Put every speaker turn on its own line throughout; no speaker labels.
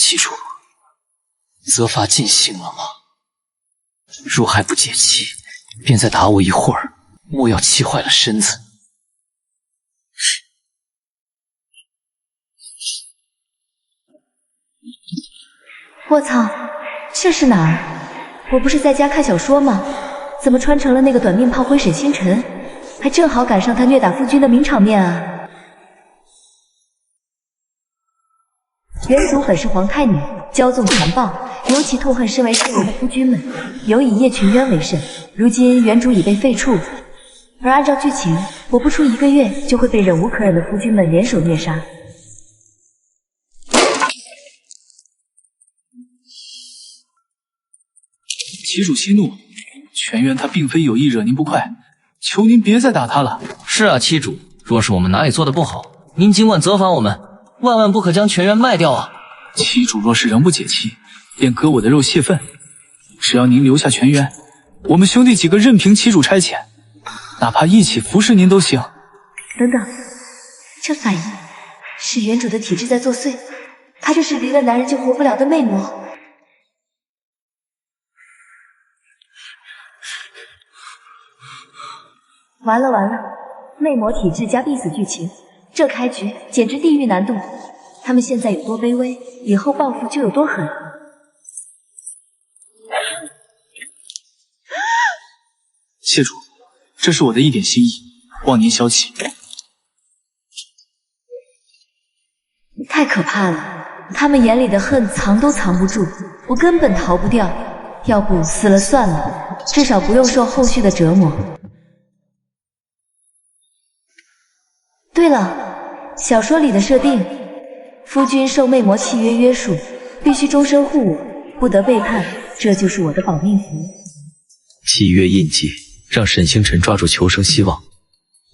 记住，责罚尽兴了吗？若还不解气，便再打我一会儿，莫要气坏了身子。
我操，这是哪儿？我不是在家看小说吗？怎么穿成了那个短命炮灰沈星辰？还正好赶上他虐打夫君的名场面啊！原主本是皇太女，骄纵残暴，尤其痛恨身为圣人的夫君们，尤以叶群渊为甚。如今原主已被废黜，而按照剧情，我不出1个月就会被忍无可忍的夫君们联手虐杀。
旗主息怒，全渊他并非有意惹您不快，求您别再打他了。
是啊，旗主，若是我们哪里做的不好，您尽管责罚我们，万万不可将全渊卖掉啊！
旗主若是仍不解气，便割我的肉泄愤。只要您留下全渊，我们兄弟几个任凭旗主差遣，哪怕一起服侍您都行。
等等，这反应是原主的体质在作祟，他就是离了男人就活不了的魅魔。完了完了，魅魔体质加必死剧情，这开局简直地狱难度。他们现在有多卑微，以后报复就有多狠。
谢主，这是我的一点心意，望您消气。
太可怕了，他们眼里的恨藏都藏不住，我根本逃不掉。要不死了算了，至少不用受后续的折磨。对了，小说里的设定，夫君受魅魔契约约束，必须终身护我，不得背叛，这就是我的保命符。
契约印记让沈星辰抓住求生希望，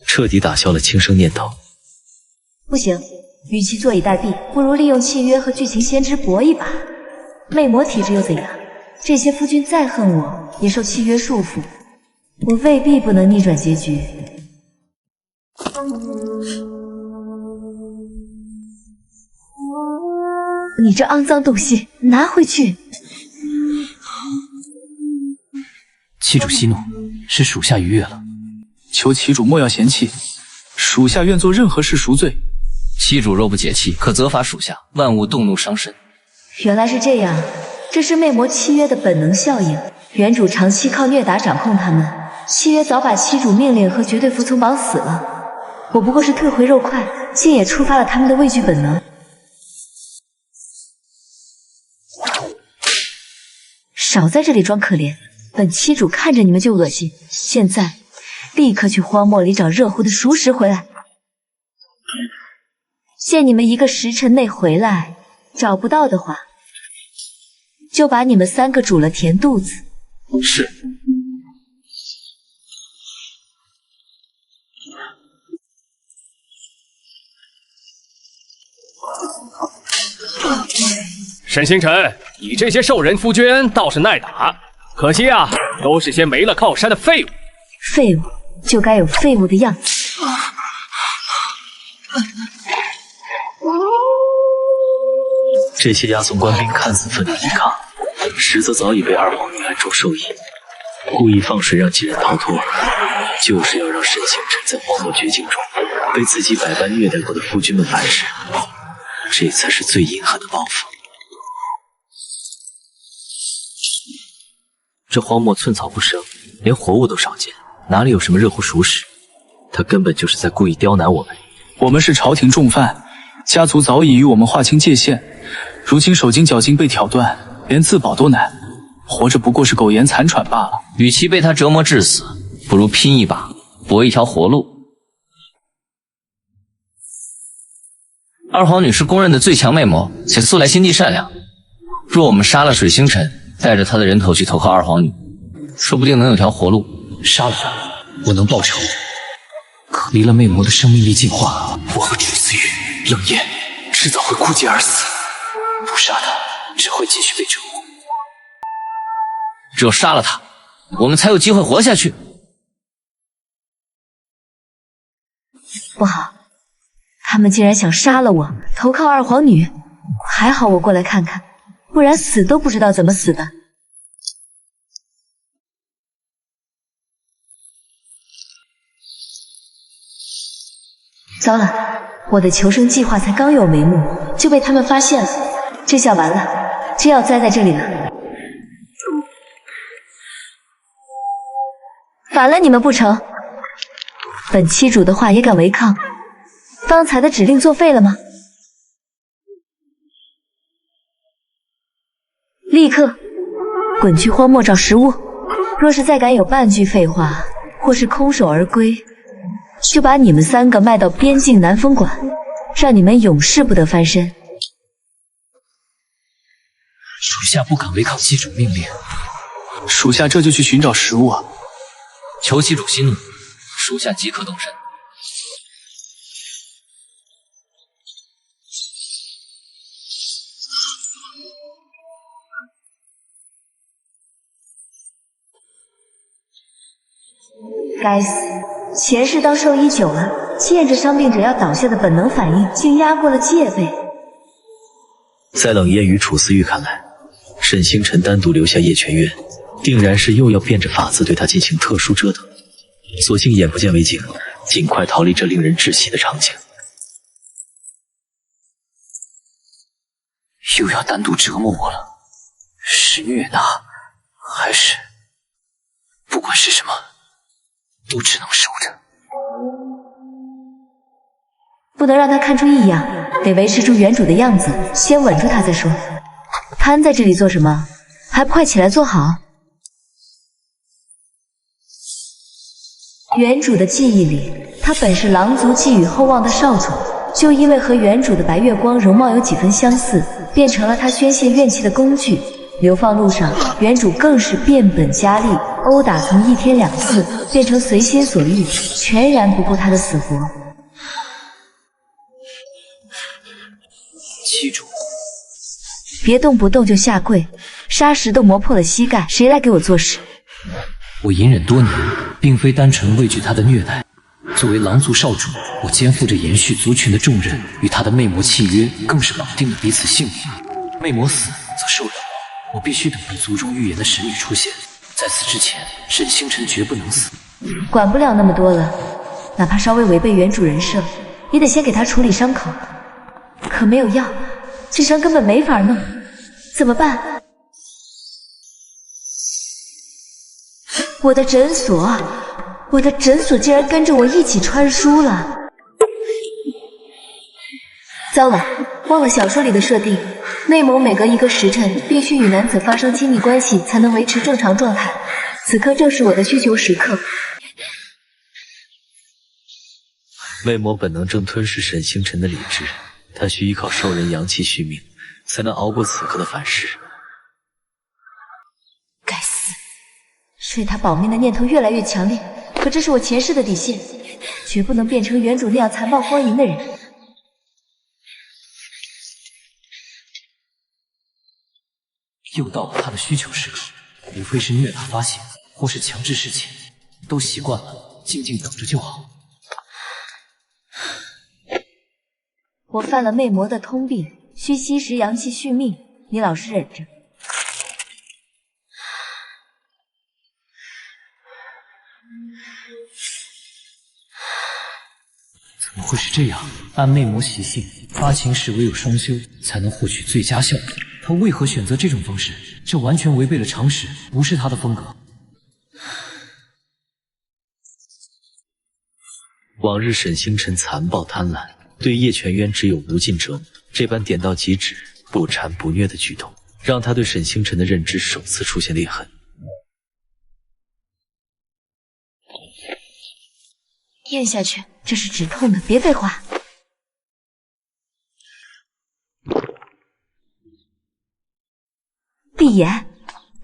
彻底打消了轻生念头。
不行，与其坐以待毙，不如利用契约和剧情先知搏一把。魅魔体质又怎样？这些夫君再恨我，也受契约束缚，我未必不能逆转结局。你这肮脏东西，拿回去！
旗主息怒，是属下逾越了，
求旗主莫要嫌弃，属下愿做任何事赎罪。
旗主若不解气，可责罚属下，万勿动怒伤身。
原来是这样，这是魅魔契约的本能效应。原主长期靠虐打掌控他们，契约早把旗主命令和绝对服从绑死了。我不过是退回肉块，竟也触发了他们的畏惧本能。少在这里装可怜，本期主看着你们就恶心。现在立刻去荒漠里找热乎的熟食回来。限你们1个时辰内回来，找不到的话，就把你们3个煮了填肚子。
是。
沈星辰，你这些兽人夫君倒是耐打，可惜啊，都是些没了靠山的废物。
废物就该有废物的样子。
这些押送官兵看似奋力抵抗，实则早已被二皇女暗中授意，故意放水让几人逃脱，就是要让沈星辰在荒漠绝境中被自己百般虐待过的夫君们反噬，这才是最阴狠的报复。这荒漠寸草不生，连活物都少见，哪里有什么热乎熟食？他根本就是在故意刁难我们。
我们是朝廷重犯，家族早已与我们划清界限，如今手筋脚筋被挑断，连自保都难，活着不过是苟延残喘罢了。
与其被他折磨致死，不如拼一把，搏一条活路。二皇女是公认的最强魅魔，且素来心地善良。若我们杀了水星辰，带着他的人头去投靠二皇女，说不定能有条活路。杀了他，我能报仇。可离了魅魔的生命力进化，我和朱思雨、冷夜迟早会枯竭而死。不杀他，只会继续被折磨。只有杀了他，我们才有机会活下去。
不好，他们竟然想杀了我，投靠二皇女，还好我过来看看，不然死都不知道怎么死的。糟了，我的求生计划才刚有眉目，就被他们发现了，这下完了，真要栽在这里了。反了你们不成？本期主的话也敢违抗？方才的指令作废了吗？立刻滚去荒漠找食物！若是再敢有半句废话，或是空手而归，就把你们3个卖到边境南风馆，让你们永世不得翻身。
属下不敢违抗祭主命令，
属下这就去寻找食物啊！
求祭主息怒，属下即刻动身。
该死，前世当兽医久了，见着伤病者要倒下的本能反应，竟压过了戒备。
在冷烟与楚思玉看来，沈星辰单独留下叶全渊，定然是又要变着法子对他进行特殊折腾，索性眼不见为净，尽快逃离这令人窒息的场景。
又要单独折磨我了，是虐打，还是……不管是什么，都只能守着。
不能让他看出异样，得维持住原主的样子，先稳住他再说。瘫在这里做什么？还不快起来坐好！原主的记忆里，他本是狼族寄予厚望的少主，就因为和原主的白月光容貌有几分相似，变成了他宣泄怨气的工具。流放路上，原主更是变本加厉，殴打从1天2次变成随心所欲，全然不顾他的死活。
祭主，
别动不动就下跪，砂石都磨破了膝盖，谁来给我做事？
我隐忍多年，并非单纯畏惧他的虐待。作为狼族少主，我肩负着延续族群的重任，与他的魅魔契约更是绑定了彼此性命。魅魔死，则兽人亡。我必须等待族中预言的神女出现，在此之前，沈星辰绝不能死。
管不了那么多了，哪怕稍微违背原主人设，也得先给他处理伤口。可没有药，这伤根本没法弄，怎么办？我的诊所竟然跟着我一起穿书了！糟了，忘了小说里的设定，魅魔每隔1个时辰必须与男子发生亲密关系才能维持正常状态。此刻正是我的需求时刻。
魅魔本能正吞噬沈星辰的理智，他需依靠兽人阳气续命，才能熬过此刻的反噬。
该死，睡他保命的念头越来越强烈，可这是我前世的底线，绝不能变成原主那样残暴荒淫的人。
又到了他的需求时刻，无非是虐打发泄，或是强制侍寝，都习惯了，静静等着就好。
我犯了魅魔的通病，需吸食阳气续命，你老实忍着。
怎么会是这样？按魅魔习性，发情时唯有双修才能获取最佳效果。他为何选择这种方式？这完全违背了常识，不是他的风格。
往日沈星辰残暴贪婪，对叶全渊只有无尽折磨。这般点到即止、不缠不虐的举动，让他对沈星辰的认知首次出现裂痕。
咽下去，这是止痛的，别废话。闭眼，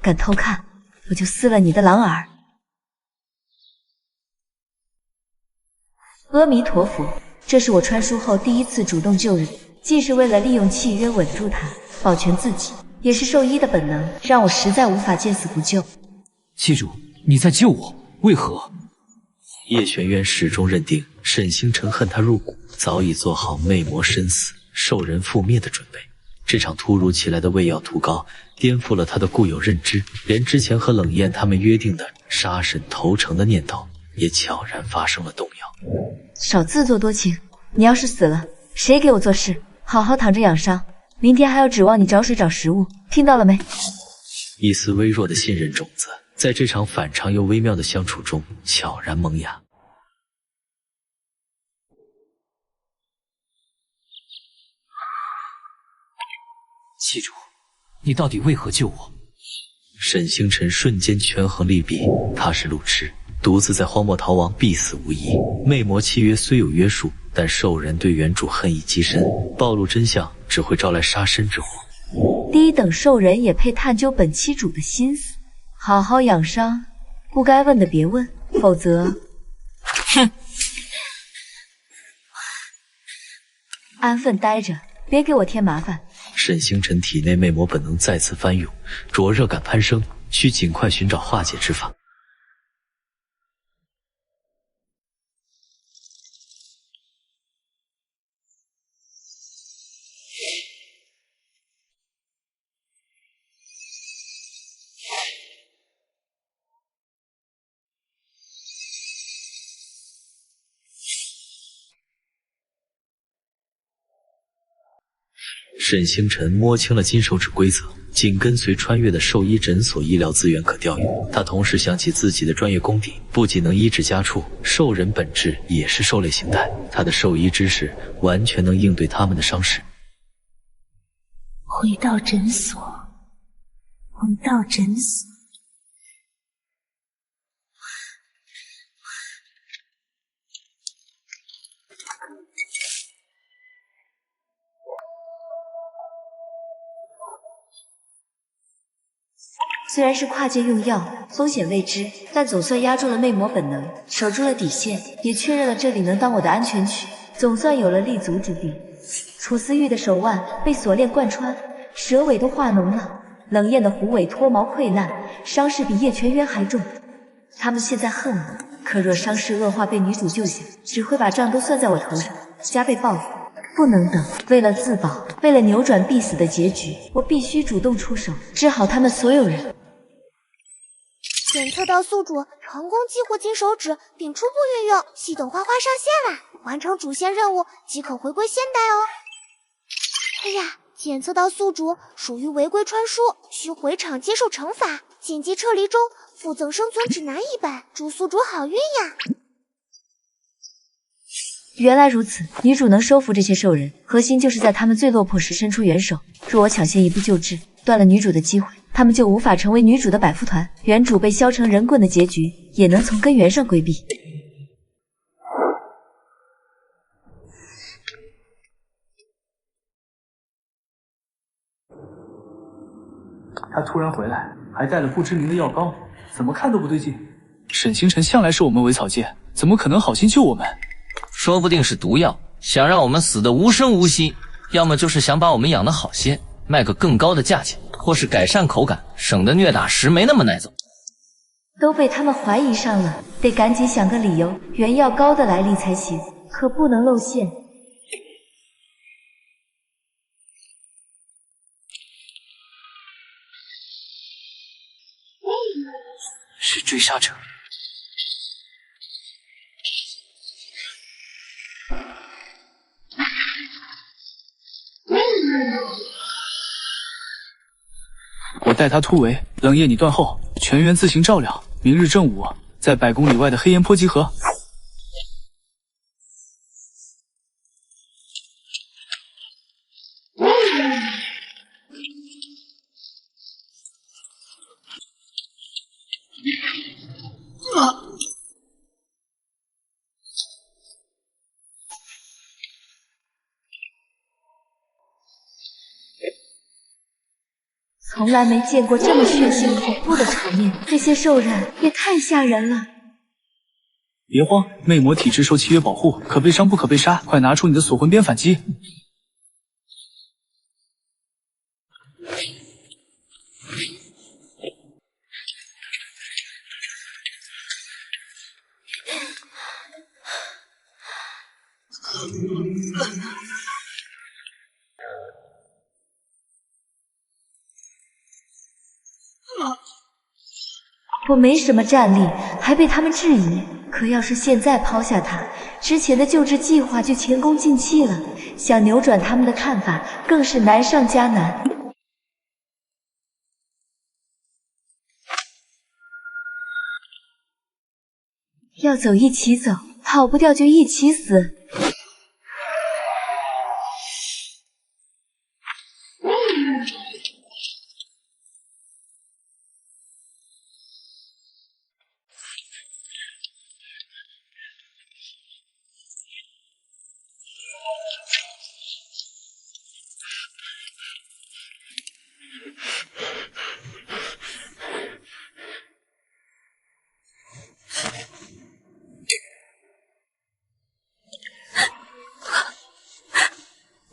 敢偷看，我就撕了你的狼耳。阿弥陀佛，这是我穿书后第一次主动救人，既是为了利用契约稳住他，保全自己，也是兽医的本能，让我实在无法见死不救。
祭主，你在救我，为何？
叶玄渊始终认定沈星辰恨他入骨，早已做好魅魔身死、兽人覆灭的准备。这场突如其来的胃药屠膏颠覆了他的固有认知，连之前和冷艳他们约定的杀神投诚的念头也悄然发生了动摇。
少自作多情，你要是死了，谁给我做事？好好躺着养伤，明天还要指望你找水找食物，听到了没？
一丝微弱的信任种子，在这场反常又微妙的相处中悄然萌芽。
记住，你到底为何救我？
沈星辰瞬间权衡利弊，他是路痴，独自在荒漠逃亡必死无疑。魅魔契约虽有约束，但兽人对原主恨意极深，暴露真相只会招来杀身之祸。
低等兽人也配探究本期主的心思？好好养伤，不该问的别问，否则……
哼！
安分待着，别给我添麻烦。
沈星辰体内魅魔本能再次翻涌，灼热感攀升，需尽快寻找化解之法。沈星辰摸清了金手指规则，紧跟随穿越的兽医诊所医疗资源可调用。他同时想起自己的专业功底，不仅能医治家畜，兽人本质也是兽类形态，他的兽医知识完全能应对他们的伤势。
回到诊所，回到诊所。
虽然是跨界用药，风险未知，但总算压住了魅魔本能，守住了底线，也确认了这里能当我的安全区，总算有了立足之地。楚思玉的手腕被锁链贯穿，蛇尾都化脓了，冷艳的狐尾脱毛溃烂，伤势比叶全渊还重。他们现在恨我，可若伤势恶化被女主救下，只会把账都算在我头上，加倍报复。不能等，为了自保，为了扭转必死的结局，我必须主动出手，治好他们所有人。
检测到宿主成功激活金手指并初步运用，系统花花上线啦！完成主线任务即可回归现代哦。哎呀，检测到宿主属于违规穿书，需回场接受惩罚。紧急撤离中，附赠生存指南一本，祝宿主好运呀！
原来如此，女主能收服这些兽人，核心就是在他们最落魄时伸出援手。若我抢先一步救治，断了女主的机会，他们就无法成为女主的百夫团，原主被削成人棍的结局也能从根源上规避。
他突然回来，还带了不知名的药膏，怎么看都不对劲。沈星辰向来是我们尾草界，怎么可能好心救我们？
说不定是毒药，想让我们死得无声无息，要么就是想把我们养得好些，卖个更高的价钱，或是改善口感，省得虐打时没那么耐走。
都被他们怀疑上了，得赶紧想个理由，原药膏的来历才行，可不能露馅。
是追杀者。
我带他突围，冷夜你断后，全员自行照料。明日正午，在100公里外的黑岩坡集合。
从来没见过这么血腥恐怖的场面，这些兽人也太吓人了。
别慌，魅魔体质受契约保护，可被伤不可被杀，快拿出你的锁魂鞭反击。
我没什么战力，还被他们质疑。可要是现在抛下他，之前的救治计划就前功尽弃了。想扭转他们的看法，更是难上加难。要走一起走，跑不掉就一起死。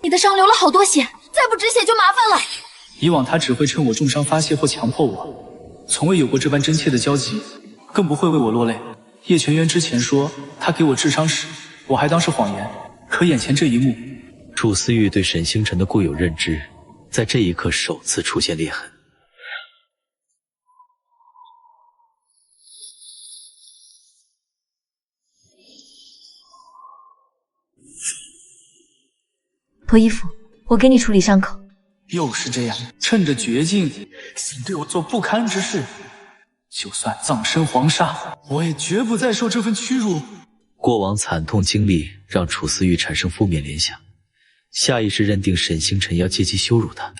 你的伤流了好多血，再不止血就麻烦了。
以往他只会趁我重伤发泄或强迫我，从未有过这般真切的交集，更不会为我落泪。叶全渊之前说他给我治伤时，我还当是谎言，可眼前这一幕，
楚思玉对沈星辰的固有认知，在这一刻首次出现裂痕。
脱衣服，我给你处理伤口。
又是这样，趁着绝境，想对我做不堪之事。就算葬身黄沙，我也绝不再受这份屈辱。
过往惨痛经历让楚思玉产生负面联想，下意识认定沈星辰要借机羞辱他。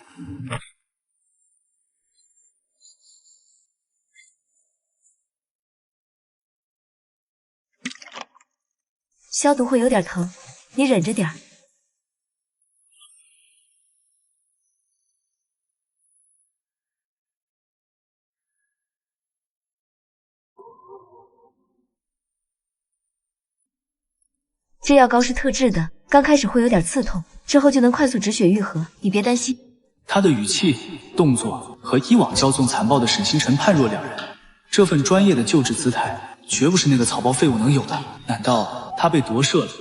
消毒会有点疼，你忍着点儿。这药膏是特制的，刚开始会有点刺痛，之后就能快速止血愈合，你别担心。
他的语气、动作和以往骄纵残暴的沈星辰判若两人，这份专业的救治姿态，绝不是那个草包废物能有的。难道他被夺舍了？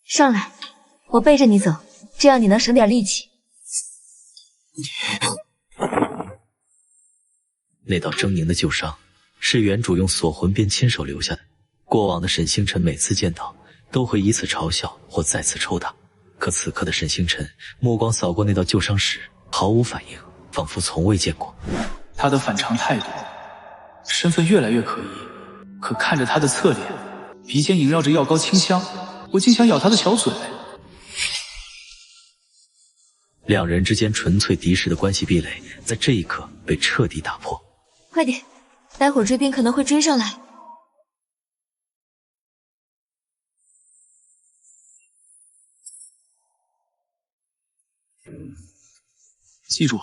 上来，我背着你走，这样你能省点力气。
那道狰狞的旧伤，是原主用锁魂鞭亲手留下的。过往的沈星辰每次见到，都会以此嘲笑或再次抽打。可此刻的沈星辰，目光扫过那道旧伤时，毫无反应，仿佛从未见过。
他的反常态度，身份越来越可疑。可看着他的侧脸，鼻尖萦绕着药膏清香，我竟想咬他的小嘴。
两人之间纯粹敌视的关系壁垒，在这一刻被彻底打破。
快点，待会儿追兵可能会追上来。
记住，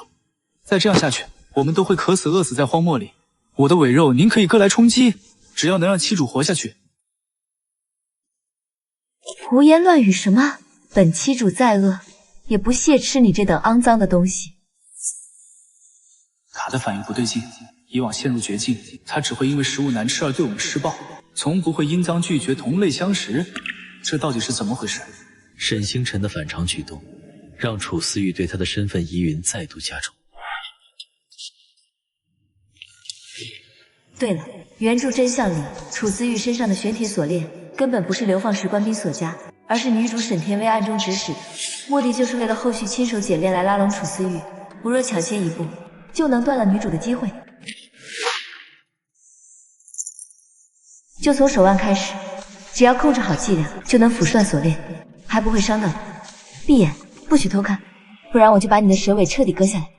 再这样下去，我们都会渴死饿死在荒漠里。我的尾肉您可以割来充饥，只要能让妻主活下去。
胡言乱语什么？本妻主再饿，也不屑吃你这等肮脏的东西。
卡的反应不对劲，以往陷入绝境，他只会因为食物难吃而对我们施暴，从不会因赃拒绝同类相食。这到底是怎么回事？
沈星辰的反常举动，让楚思玉对他的身份疑云再度加重。
对了，原著真相里，楚思玉身上的玄铁锁链根本不是流放时官兵所加，而是女主沈天薇暗中指使的，目的就是为了后续亲手解链来拉拢楚思玉。不若抢先一步，就能断了女主的机会。就从手腕开始，只要控制好剂量，就能抚涮锁链，还不会伤到你。闭眼，不许偷看，不然我就把你的蛇尾彻底割下来。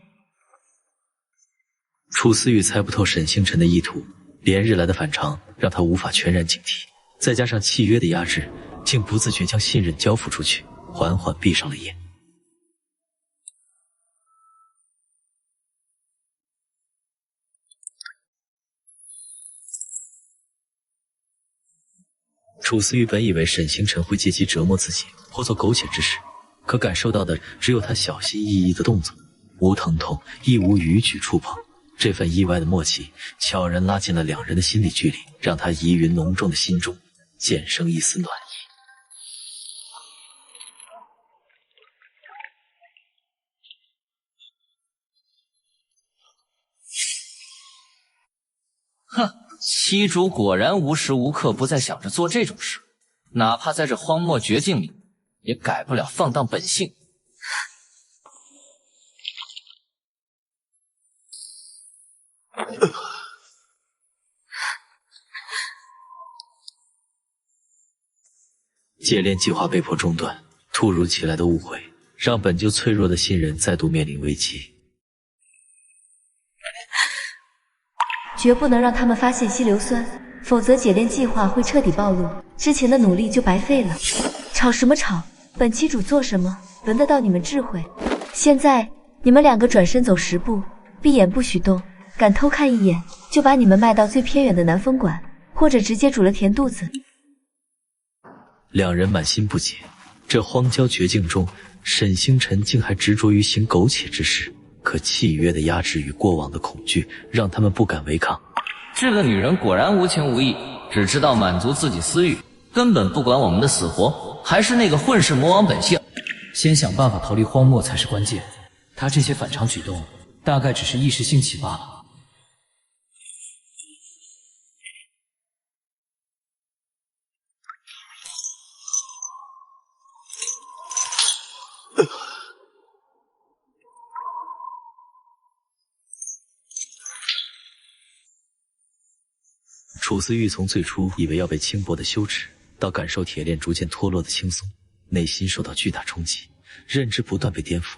楚思玉猜不透沈星辰的意图，连日来的反常让他无法全然警惕，再加上契约的压制，竟不自觉将信任交付出去，缓缓闭上了眼。楚思玉本以为沈星辰会借机折磨自己或做苟且之事，可感受到的只有他小心翼翼的动作，无疼痛亦无逾矩触碰。这份意外的默契悄然拉近了两人的心理距离，让他疑云浓重的心中渐生一丝暖意。
哼，七主果然无时无刻不在想着做这种事，哪怕在这荒漠绝境里，也改不了放荡本性。
解炼计划被迫中断，突如其来的误会让本就脆弱的新人再度面临危机。
绝不能让他们发现稀硫酸，否则解炼计划会彻底暴露，之前的努力就白费了。吵什么吵？本期主做什么，轮得到你们智慧？现在你们两个转身走10步，闭眼不许动，敢偷看一眼，就把你们卖到最偏远的南风馆，或者直接煮了填肚子。
两人满心不解，这荒郊绝境中，沈星辰竟还执着于行苟且之事。可契约的压制与过往的恐惧，让他们不敢违抗。
这个女人果然无情无义，只知道满足自己私欲，根本不管我们的死活。还是那个混世魔王本性。
先想办法逃离荒漠才是关键。他这些反常举动，大概只是一时兴起罢了。
楚思玉从最初以为要被轻薄的羞耻，到感受铁链逐渐脱落的轻松，内心受到巨大冲击，认知不断被颠覆。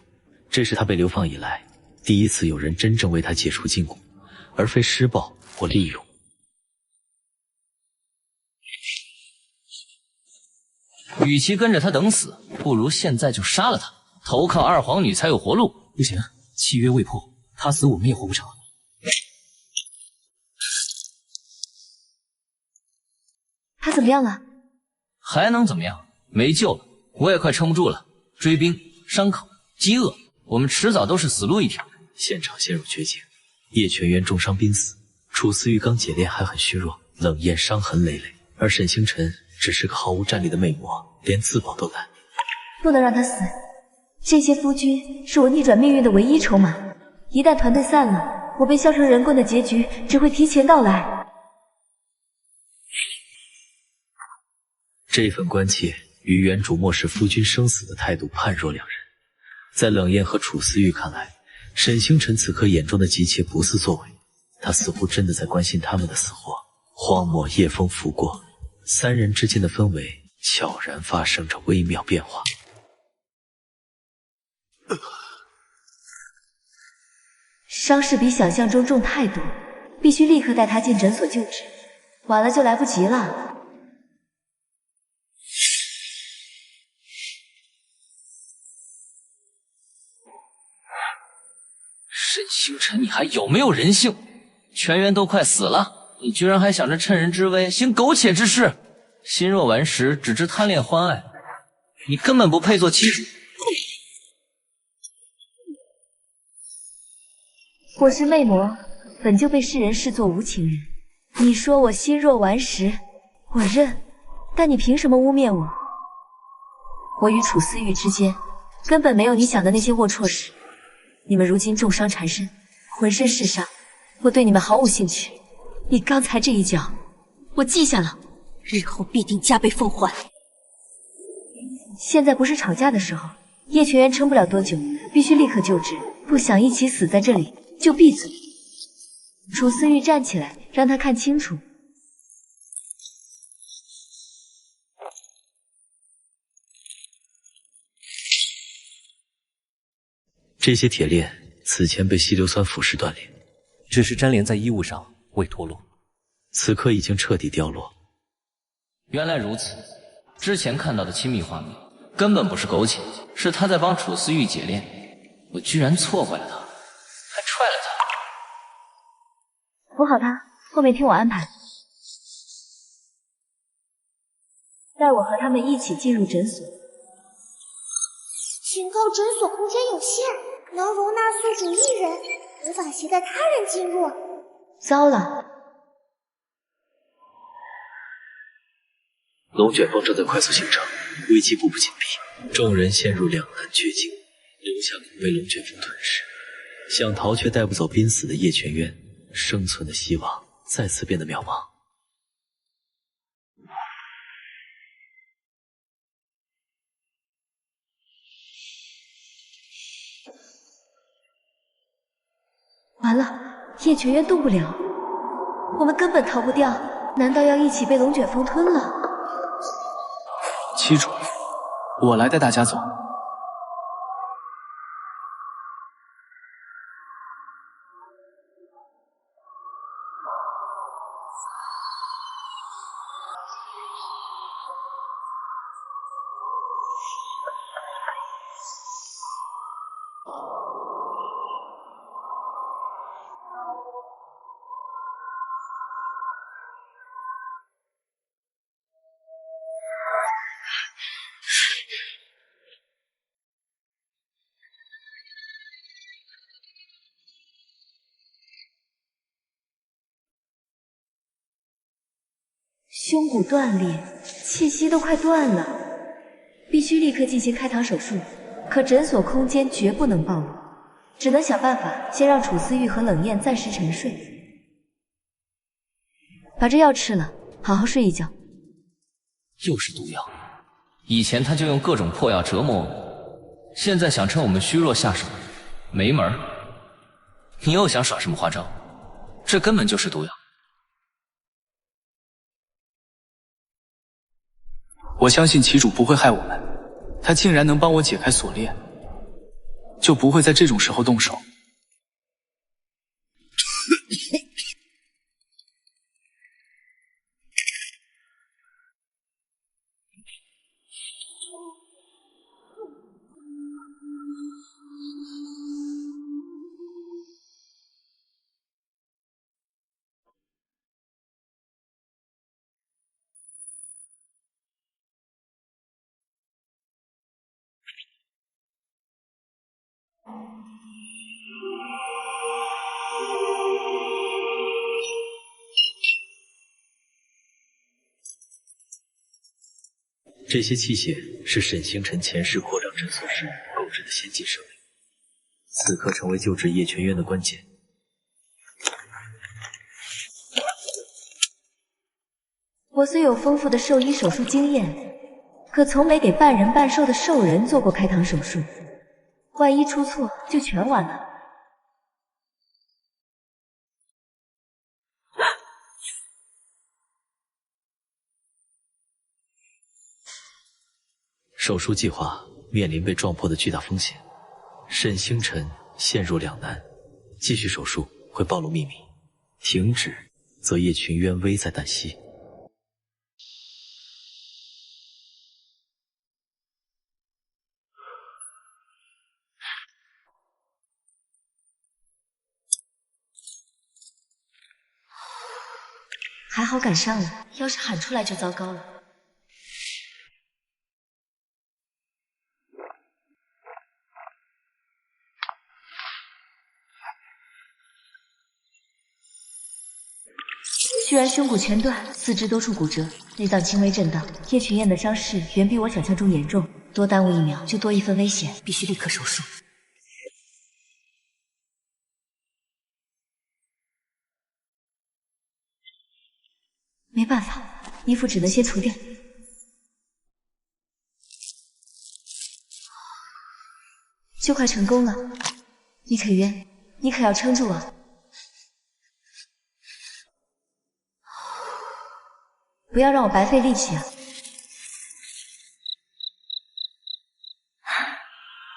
这是他被流放以来第一次有人真正为他解除禁锢，而非施暴或利用。
与其跟着他等死，不如现在就杀了他，投靠二皇女才有活路。
不行，契约未破，他死我们也活不成。
他怎么样了？
还能怎么样？没救了，我也快撑不住了。追兵、伤口、饥饿，我们迟早都是死路一条。
现场陷入绝境，叶全渊重伤濒死，楚思玉刚解炼还很虚弱，冷艳伤痕累累，而沈星辰只是个毫无战力的魅魔，连自保都难。
不能让他死，这些夫君是我逆转命运的唯一筹码。一旦团队散了，我被削成人棍的结局只会提前到来。
这份关切与原主漠视夫君生死的态度判若两人。在冷艳和楚思玉看来，沈星辰此刻眼中的急切不似作为，他似乎真的在关心他们的死活。荒漠夜风拂过，三人之间的氛围悄然发生着微妙变化。
伤势比想象中重太多，必须立刻带他进诊所救治，晚了就来不及了。
沈星辰，你还有没有人性？全员都快死了，你居然还想着趁人之危行苟且之事，心若顽石，只知贪恋欢爱，你根本不配做妻主。
我是魅魔，本就被世人视作无情人。你说我心若顽石，我认，但你凭什么污蔑我？我与楚思玉之间根本没有你想的那些龌龊事。你们如今重伤缠身，浑身是伤，我对你们毫无兴趣。你刚才这一脚，我记下了，
日后必定加倍奉还。
现在不是吵架的时候，叶全渊撑不了多久，必须立刻救治。不想一起死在这里，就闭嘴。楚思玉站起来，让他看清楚。
这些铁链此前被稀硫酸腐蚀断裂，
只是粘连在衣物上，未脱落。
此刻已经彻底掉落。
原来如此，之前看到的亲密画面根本不是苟且，是他在帮楚思玉解炼，我居然错怪了他，还踹了他。
扶好他，后面听我安排。带我和他们一起进入诊所。
警告：诊所空间有限，能容纳宿主1人，无法携带他人进入。
糟了！
龙卷风正在快速形成，危机步步紧逼，众人陷入两难绝境，留下恐被龙卷风吞噬，想逃却带不走濒死的叶泉渊，生存的希望再次变得渺茫。
完了，叶泉渊动不了，我们根本逃不掉，难道要一起被龙卷风吞了？
七主，我来带大家走。
胸骨断裂，气息都快断了，必须立刻进行开膛手术。可诊所空间绝不能暴露，只能想办法先让楚思玉和冷艳暂时沉睡，把这药吃了，好好睡一觉。
又是毒药，以前他就用各种破药折磨我，现在想趁我们虚弱下手，没门儿。你又想耍什么花招？这根本就是毒药。
我相信旗主不会害我们，他竟然能帮我解开锁链，就不会在这种时候动手。
这些器械是沈星辰前世扩张诊所时购置的先进设备，此刻成为救治叶泉渊的关键。
我虽有丰富的兽医手术经验，可从没给半人半兽的兽人做过开膛手术，万一出错就全完了。
手术计划面临被撞破的巨大风险，沈星辰陷入两难：继续手术会暴露秘密，停止则叶群渊危在旦夕。
还好赶上了，要是喊出来就糟糕了。居然胸骨全断，四肢多处骨折，内脏轻微震荡。叶群燕的伤势远比我想象中严重，多耽误1秒就多一份危险，必须立刻手术。没办法，衣服只能先除掉。就快成功了，李可渊，你可要撑住啊！不要让我白费力气啊！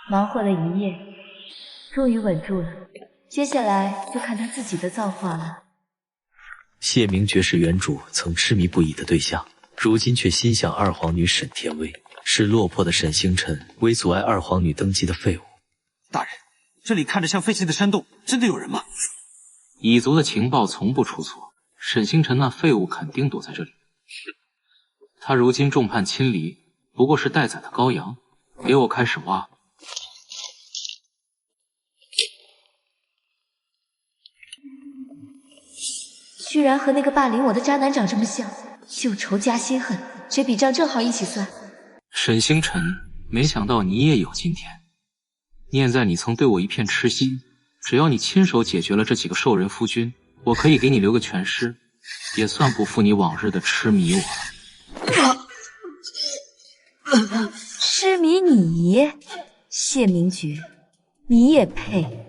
忙活了一夜，终于稳住了，接下来就看他自己的造化了。
谢明爵是原主曾痴迷不已的对象，如今却心向二皇女沈天薇，是落魄的沈星辰为阻碍二皇女登基的废物。
大人，这里看着像废弃的山洞，真的有人吗？
蚁族的情报从不出错，沈星辰那废物肯定躲在这里。他如今众叛亲离，不过是待宰的羔羊，给我开始挖。
居然和那个霸凌我的渣男长这么像，旧仇加心恨，这笔账正好一起算。
沈星辰，没想到你也有今天。念在你曾对我一片痴心，只要你亲手解决了这几个兽人夫君，我可以给你留个全尸，也算不负你往日的痴迷我。
痴迷你，谢明觉，你也配？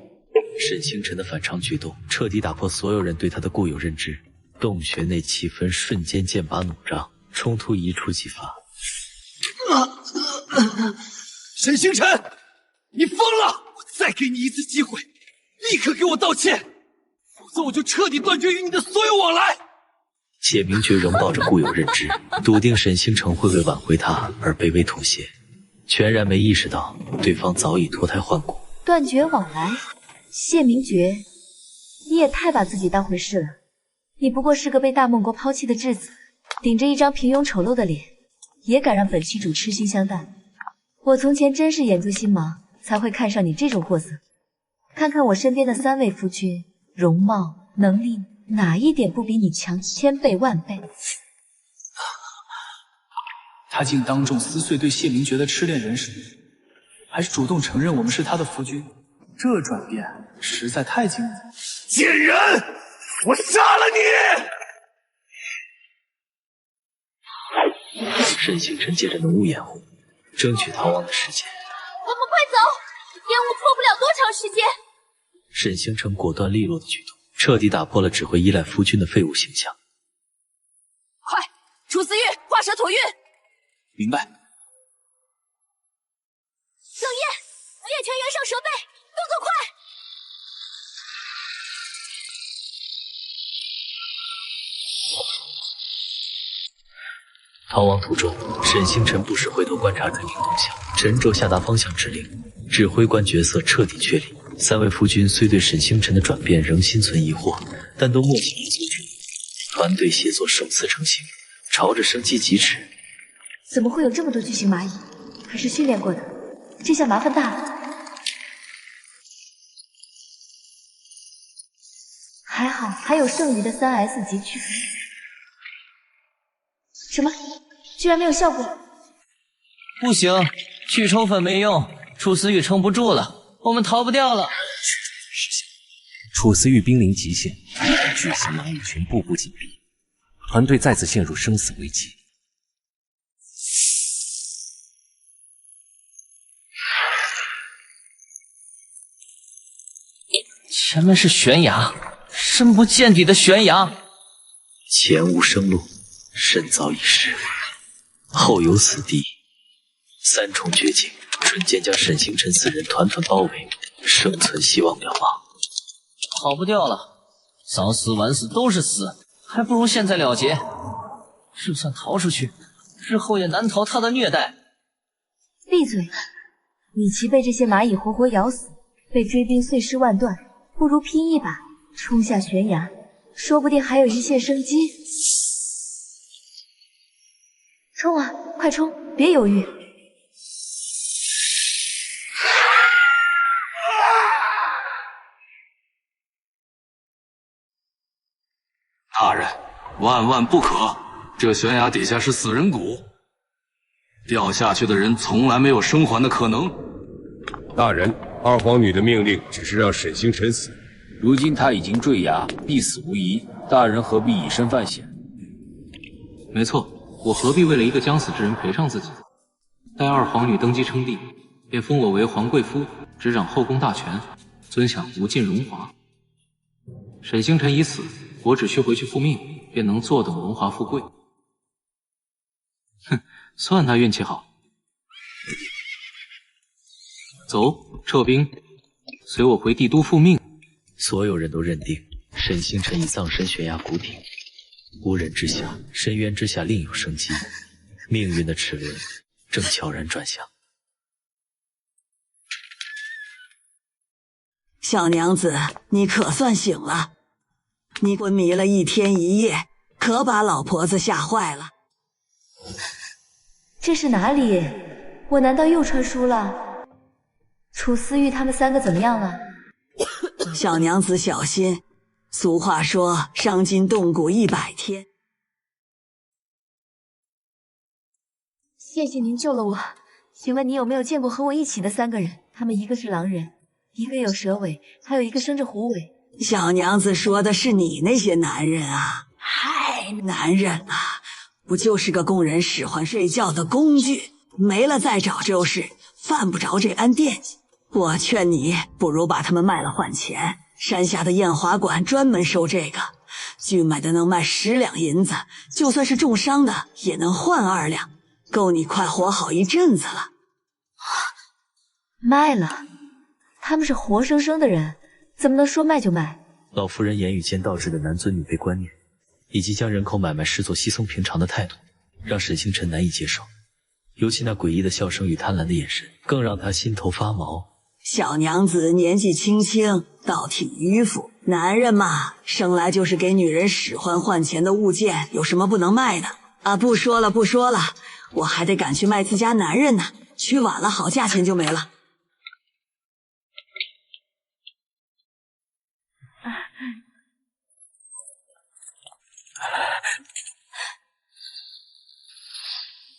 沈星辰的反常举动彻底打破所有人对他的固有认知，洞穴内气氛瞬间剑拔弩张，冲突一触即发。
沈星辰，你疯了！我再给你一次机会，立刻给我道歉，否则我就彻底断绝与你的所有往来。
谢明觉仍抱着固有认知，笃定沈星辰会为挽回他而卑微妥协，全然没意识到对方早已脱胎换骨。
断绝往来，谢明觉，你也太把自己当回事了。你不过是个被大梦国抛弃的质子，顶着一张平庸丑陋的脸，也敢让本期主痴心相待。我从前真是眼诛心盲，才会看上你这种货色。看看我身边的3位夫君，容貌、能力，哪一点不比你强1000倍万倍？
他竟当众撕碎对谢明觉的痴恋人设，还是主动承认我们是他的夫君，这转变实在太惊人。
贱人，我杀了
你！沈星辰借着浓雾掩护，争取逃亡的时间。
我们快走，烟雾拖不了多长时间。
沈星辰果断利落的举动，彻底打破了只会依赖夫君的废物形象。
快，楚思玉，画蛇吐韵。
明白。
冷夜，夜泉原上蛇背，动作快！
逃亡途中，沈星辰不时回头观察追兵动向，沉着下达方向指令，指挥官角色彻底确立。3位夫君虽对沈星辰的转变仍心存疑惑，但都默契不足之。团队协作首次成型，朝着生机疾驰。
怎么会有这么多巨型蚂蚁？还是训练过的，这下麻烦大了。还好还有剩余的3S 级区。什么？居然没有效果？
不行，去冲粉没用，楚思玉撑不住了，我们逃不掉了。
楚思玉濒临极限，巨型蚂蚁群步步紧逼，团队再次陷入生死危机。
前面是悬崖，深不见底的悬崖，
前无生路，身早已逝，后有死地，3重绝境瞬间将沈星辰4人团团包围，生存希望渺茫。
跑不掉了，早死晚死都是死，还不如现在了结。就算逃出去，日后也难逃他的虐待。
闭嘴！与其被这些蚂蚁活活咬死，被追兵碎尸万段，不如拼一把，冲下悬崖，说不定还有一线生机。冲啊，快冲，别犹豫！
大人，万万不可！这悬崖底下是死人谷，掉下去的人从来没有生还的可能。
大人，二皇女的命令只是让沈星辰死，
如今他已经坠崖，必死无疑。大人何必以身犯险？
没错，我何必为了一个将死之人赔上自己？待二皇女登基称帝，便封我为皇贵夫，执掌后宫大权，尊享无尽荣华。沈星辰已死，我只需回去复命，便能坐等荣华富贵。哼，算他运气好。走，撤兵，随我回帝都复命。
所有人都认定沈星辰已葬身悬崖谷底，无人知晓深渊之下另有生机，命运的齿轮正悄然转向。
小娘子，你可算醒了。你昏迷了1天1夜，可把老婆子吓坏了。
这是哪里？我难道又穿书了？楚思玉他们3个怎么样了？
小娘子小心，俗话说伤筋动骨100天。
谢谢您救了我。请问你有没有见过和我一起的3个人？他们一个是狼人，一个有蛇尾，还有一个生着虎尾。
小娘子说的是你那些男人啊？嗨，男人啊，不就是个供人使唤睡觉的工具？没了再找就是，犯不着这般惦记。我劝你，不如把他们卖了换钱。山下的艳华馆专门收这个，均买的能卖10两银子，就算是重伤的也能换2两，够你快活好一阵子了。
卖了？他们是活生生的人，怎么能说卖就卖？
老夫人言语间导致的男尊女卑观念，以及将人口买卖视作稀松平常的态度，让沈星辰难以接受。尤其那诡异的笑声与贪婪的眼神，更让他心头发毛。
小娘子年纪轻轻，倒挺迂腐。男人嘛，生来就是给女人使唤换钱的物件，有什么不能卖的啊？不说了，我还得赶去卖自家男人呢，去晚了好价钱就没了。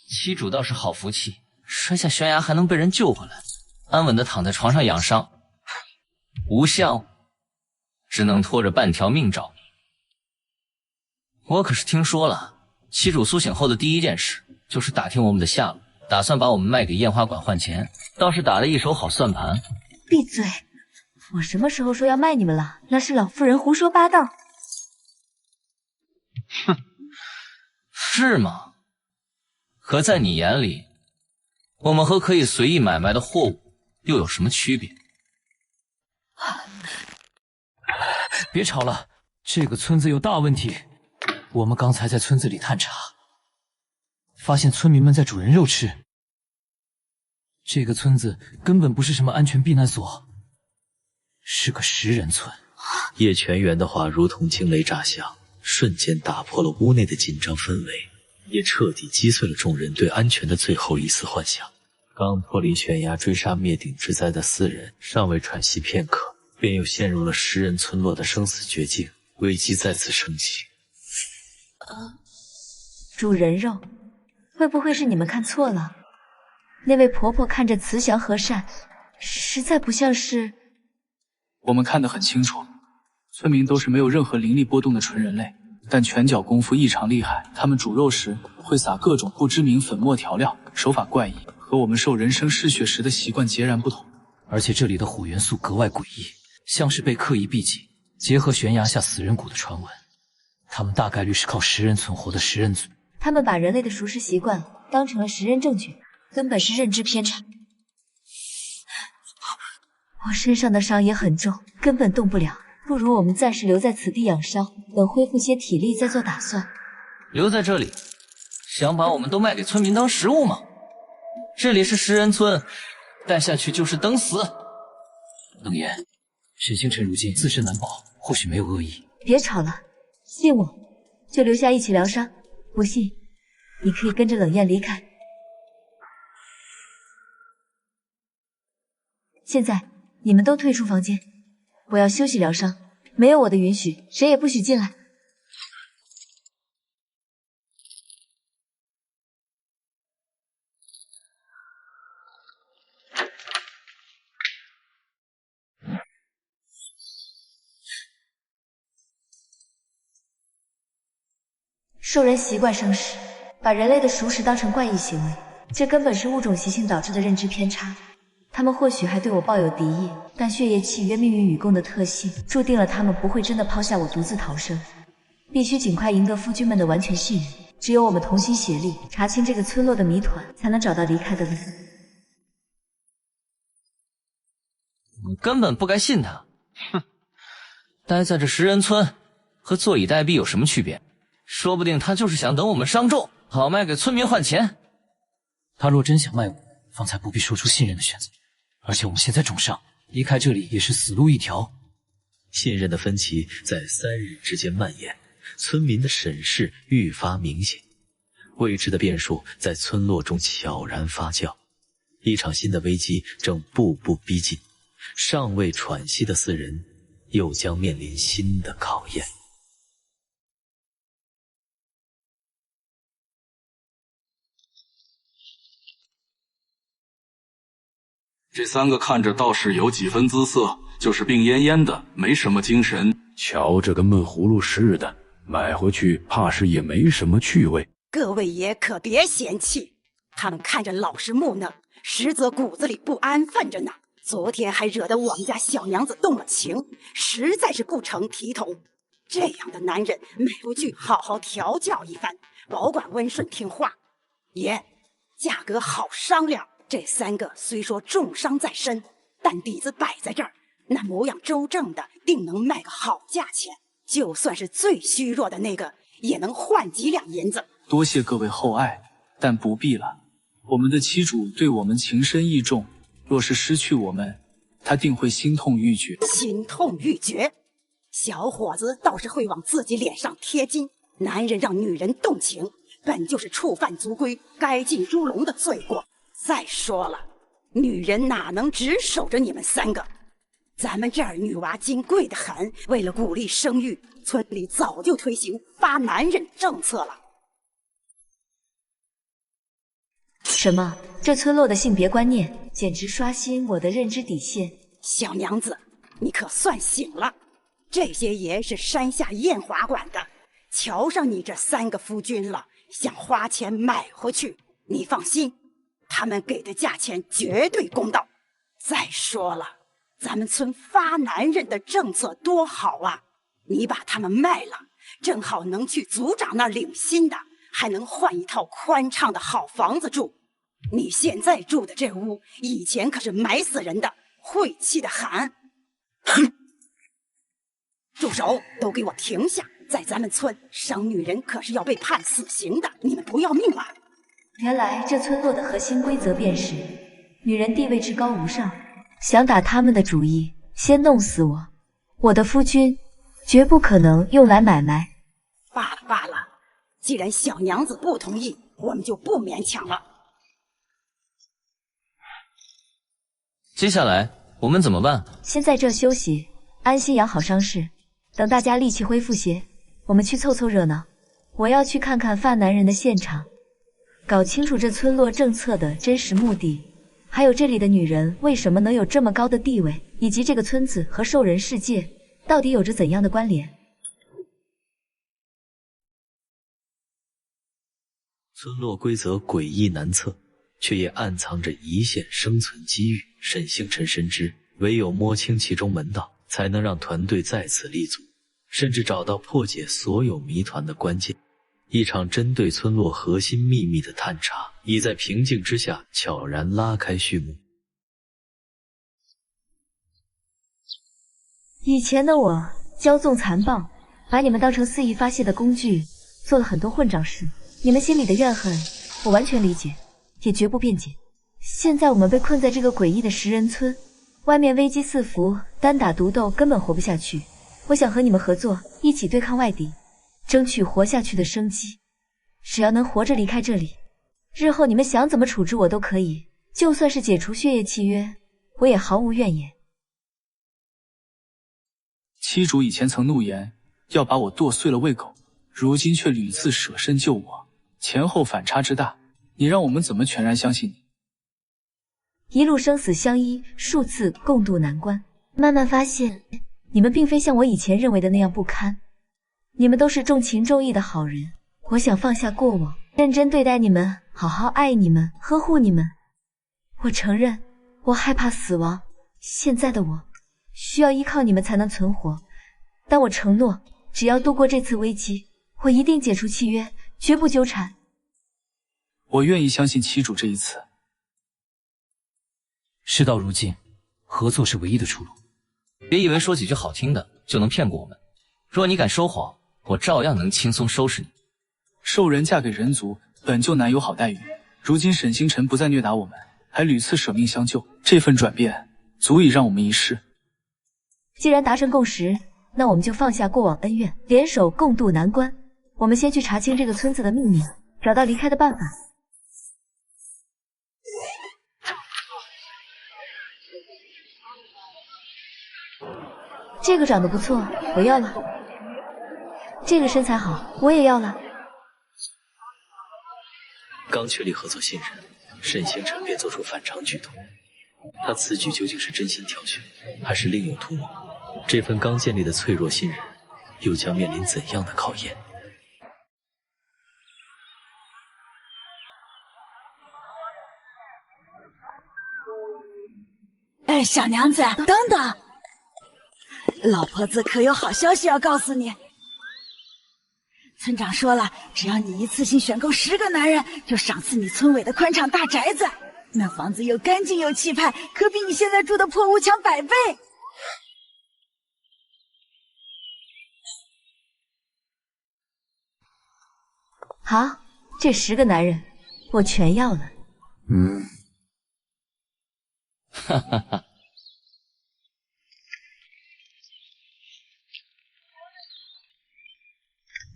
妻主倒是好福气，摔下悬崖还能被人救回来，安稳的躺在床上养伤。无相，只能拖着半条命找你。我可是听说了，妻主苏醒后的第一件事就是打听我们的下落，打算把我们卖给艳花馆换钱，倒是打了一手好算盘。
闭嘴！我什么时候说要卖你们了？那是老夫人胡说八道。
哼，是吗？可在你眼里，我们和可以随意买卖的货物又有什么区别？
别吵了，这个村子有大问题。我们刚才在村子里探查，发现村民们在煮人肉吃。这个村子根本不是什么安全避难所，是个食人村。
叶全元的话如同惊雷炸响，瞬间打破了屋内的紧张氛围，也彻底击碎了众人对安全的最后一丝幻想。刚脱离悬崖追杀灭顶之灾的4人尚未喘息片刻，便又陷入了食人村落的生死绝境，危机再次升级。
煮人肉，会不会是你们看错了？那位婆婆看着慈祥和善，实在不像是……
我们看得很清楚，村民都是没有任何灵力波动的纯人类，但拳脚功夫异常厉害。他们煮肉时会撒各种不知名粉末调料，手法怪异，和我们受人参嗜血时的习惯截然不同。而且这里的火元素格外诡异，像是被刻意避忌，结合悬崖下死人谷的传闻，他们大概率是靠食人存活的食人族。
他们把人类的熟食习惯当成了食人证据，根本是认知偏差。我身上的伤也很重，根本动不了，不如我们暂时留在此地养伤，等恢复些体力再做打算。
留在这里，想把我们都卖给村民当食物吗？这里是食人村，待下去就是等死。
冷言，沈星辰如今自身难保，或许没有恶意。
别吵了，信我，就留下一起疗伤。不信，你可以跟着冷艳离开。现在你们都退出房间，我要休息疗伤，没有我的允许，谁也不许进来。兽人习惯生食，把人类的熟食当成怪异行为，这根本是物种习性导致的认知偏差。他们或许还对我抱有敌意，但血液契约命运与共的特性，注定了他们不会真的抛下我独自逃生。必须尽快赢得夫君们的完全信任，只有我们同心协力，查清这个村落的谜团，才能找到离开的路。
你根本不该信他。哼，待在这食人村和坐以待毙有什么区别？说不定他就是想等我们伤重，好卖给村民换钱。
他若真想卖我，方才不必说出信任的选择。而且我们现在重伤，离开这里也是死路一条。
信任的分歧在3日之间蔓延，村民的审视愈发明显，未知的变数在村落中悄然发酵。一场新的危机正步步逼近，尚未喘息的4人又将面临新的考验。
这3个看着倒是有几分姿色，就是病恹恹的，没什么精神。
瞧这跟闷葫芦似的，买回去怕是也没什么趣味。
各位爷可别嫌弃，他们看着老实木讷，实则骨子里不安分着呢。昨天还惹得我们家小娘子动了情，实在是不成体统。这样的男人买回去好好调教一番，保管温顺听话。爷，价格好商量。这3个虽说重伤在身，但底子摆在这儿，那模样周正的，定能卖个好价钱。就算是最虚弱的那个，也能换几两银子。
多谢各位厚爱，但不必了。我们的妻主对我们情深意重，若是失去我们，她定会心痛欲绝。
心痛欲绝？小伙子倒是会往自己脸上贴金。男人让女人动情，本就是触犯族规，该进猪笼的罪过。再说了，女人哪能只守着你们3个？咱们这儿女娃金贵得很，为了鼓励生育，村里早就推行发男人政策了。
什么？这村落的性别观念简直刷新我的认知底线。
小娘子，你可算醒了。这些爷是山下燕华管的，瞧上你这3个夫君了，想花钱买回去。你放心，他们给的价钱绝对公道。再说了，咱们村发男人的政策多好啊！你把他们卖了，正好能去族长那儿领新的，还能换一套宽敞的好房子住。你现在住的这屋，以前可是埋死人的，晦气的很。哼！住手！都给我停下！在咱们村生女人可是要被判死刑的，你们不要命了？
原来这村落的核心规则便是女人地位至高无上，想打他们的主意，先弄死我。我的夫君绝不可能用来买卖。
罢了罢了，既然小娘子不同意，我们就不勉强了。
接下来我们怎么办？
先在这休息，安心养好伤势，等大家力气恢复些，我们去凑凑热闹。我要去看看犯男人的现场，搞清楚这村落政策的真实目的，还有这里的女人为什么能有这么高的地位，以及这个村子和兽人世界到底有着怎样的关联。
村落规则诡异难测，却也暗藏着一线生存机遇。沈星辰深知，唯有摸清其中门道，才能让团队在此立足，甚至找到破解所有谜团的关键。一场针对村落核心秘密的探查，已在平静之下悄然拉开序幕。
以前的我骄纵残暴，把你们当成肆意发泄的工具，做了很多混账事。你们心里的怨恨，我完全理解，也绝不辩解。现在我们被困在这个诡异的食人村，外面危机四伏，单打独斗根本活不下去。我想和你们合作，一起对抗外敌，争取活下去的生机。只要能活着离开这里，日后你们想怎么处置我都可以，就算是解除血液契约，我也毫无怨言。
妻主以前曾怒言要把我剁碎了喂狗，如今却屡次舍身救我，前后反差之大，你让我们怎么全然相信你？
一路生死相依，数次共度难关，慢慢发现你们并非像我以前认为的那样不堪，你们都是重情重义的好人。我想放下过往，认真对待你们，好好爱你们，呵护你们。我承认我害怕死亡，现在的我需要依靠你们才能存活，但我承诺只要度过这次危机，我一定解除契约，绝不纠缠。
我愿意相信妻主这一次。
事到如今，合作是唯一的出路。
别以为说几句好听的就能骗过我们，若你敢说谎，我照样能轻松收拾你。
兽人嫁给人族本就难有好待遇，如今沈星辰不再虐打我们，还屡次舍命相救，这份转变足以让我们一试。
既然达成共识，那我们就放下过往恩怨，联手共度难关。我们先去查清这个村子的秘密，找到离开的办法。这个长得不错，我要了。这个身材好，我也要了。
刚确立合作信任，沈星辰便做出反常举动。他此举究竟是真心挑衅，还是另有图谋？这份刚建立的脆弱信任，又将面临怎样的考验？
哎，小娘子，等等，老婆子可有好消息要告诉你。村长说了，只要你一次性选购10个男人，就赏赐你村委的宽敞大宅子。那房子又干净又气派，可比你现在住的破屋强100倍。
好，这10个男人我全要了。
哈哈哈。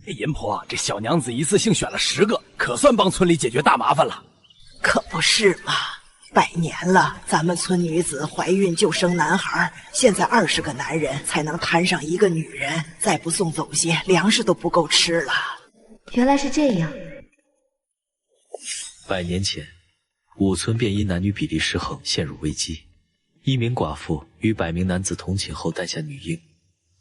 阎婆，这小娘子一次性选了10个，可算帮村里解决大麻烦了。
可不是嘛，100年了，咱们村女子怀孕就生男孩，现在20个男人才能摊上1个女人，再不送走些，粮食都不够吃了。
原来是这样。
100年前，武村便因男女比例失衡陷入危机，一名寡妇与100名男子同寝后诞下女婴。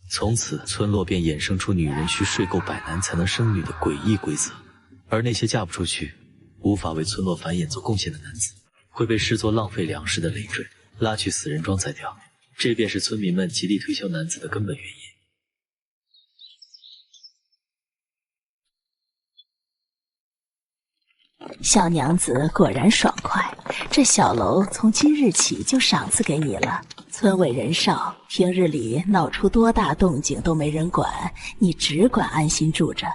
从此，村落便衍生出女人需睡够100男才能生女的诡异规则，而那些嫁不出去、无法为村落繁衍做贡献的男子，会被视作浪费粮食的累赘，拉去死人庄宰掉。这便是村民们极力推销男子的根本原因。
小娘子果然爽快，这小楼从今日起就赏赐给你了。村委人少，平日里闹出多大动静都没人管，你只管安心住着。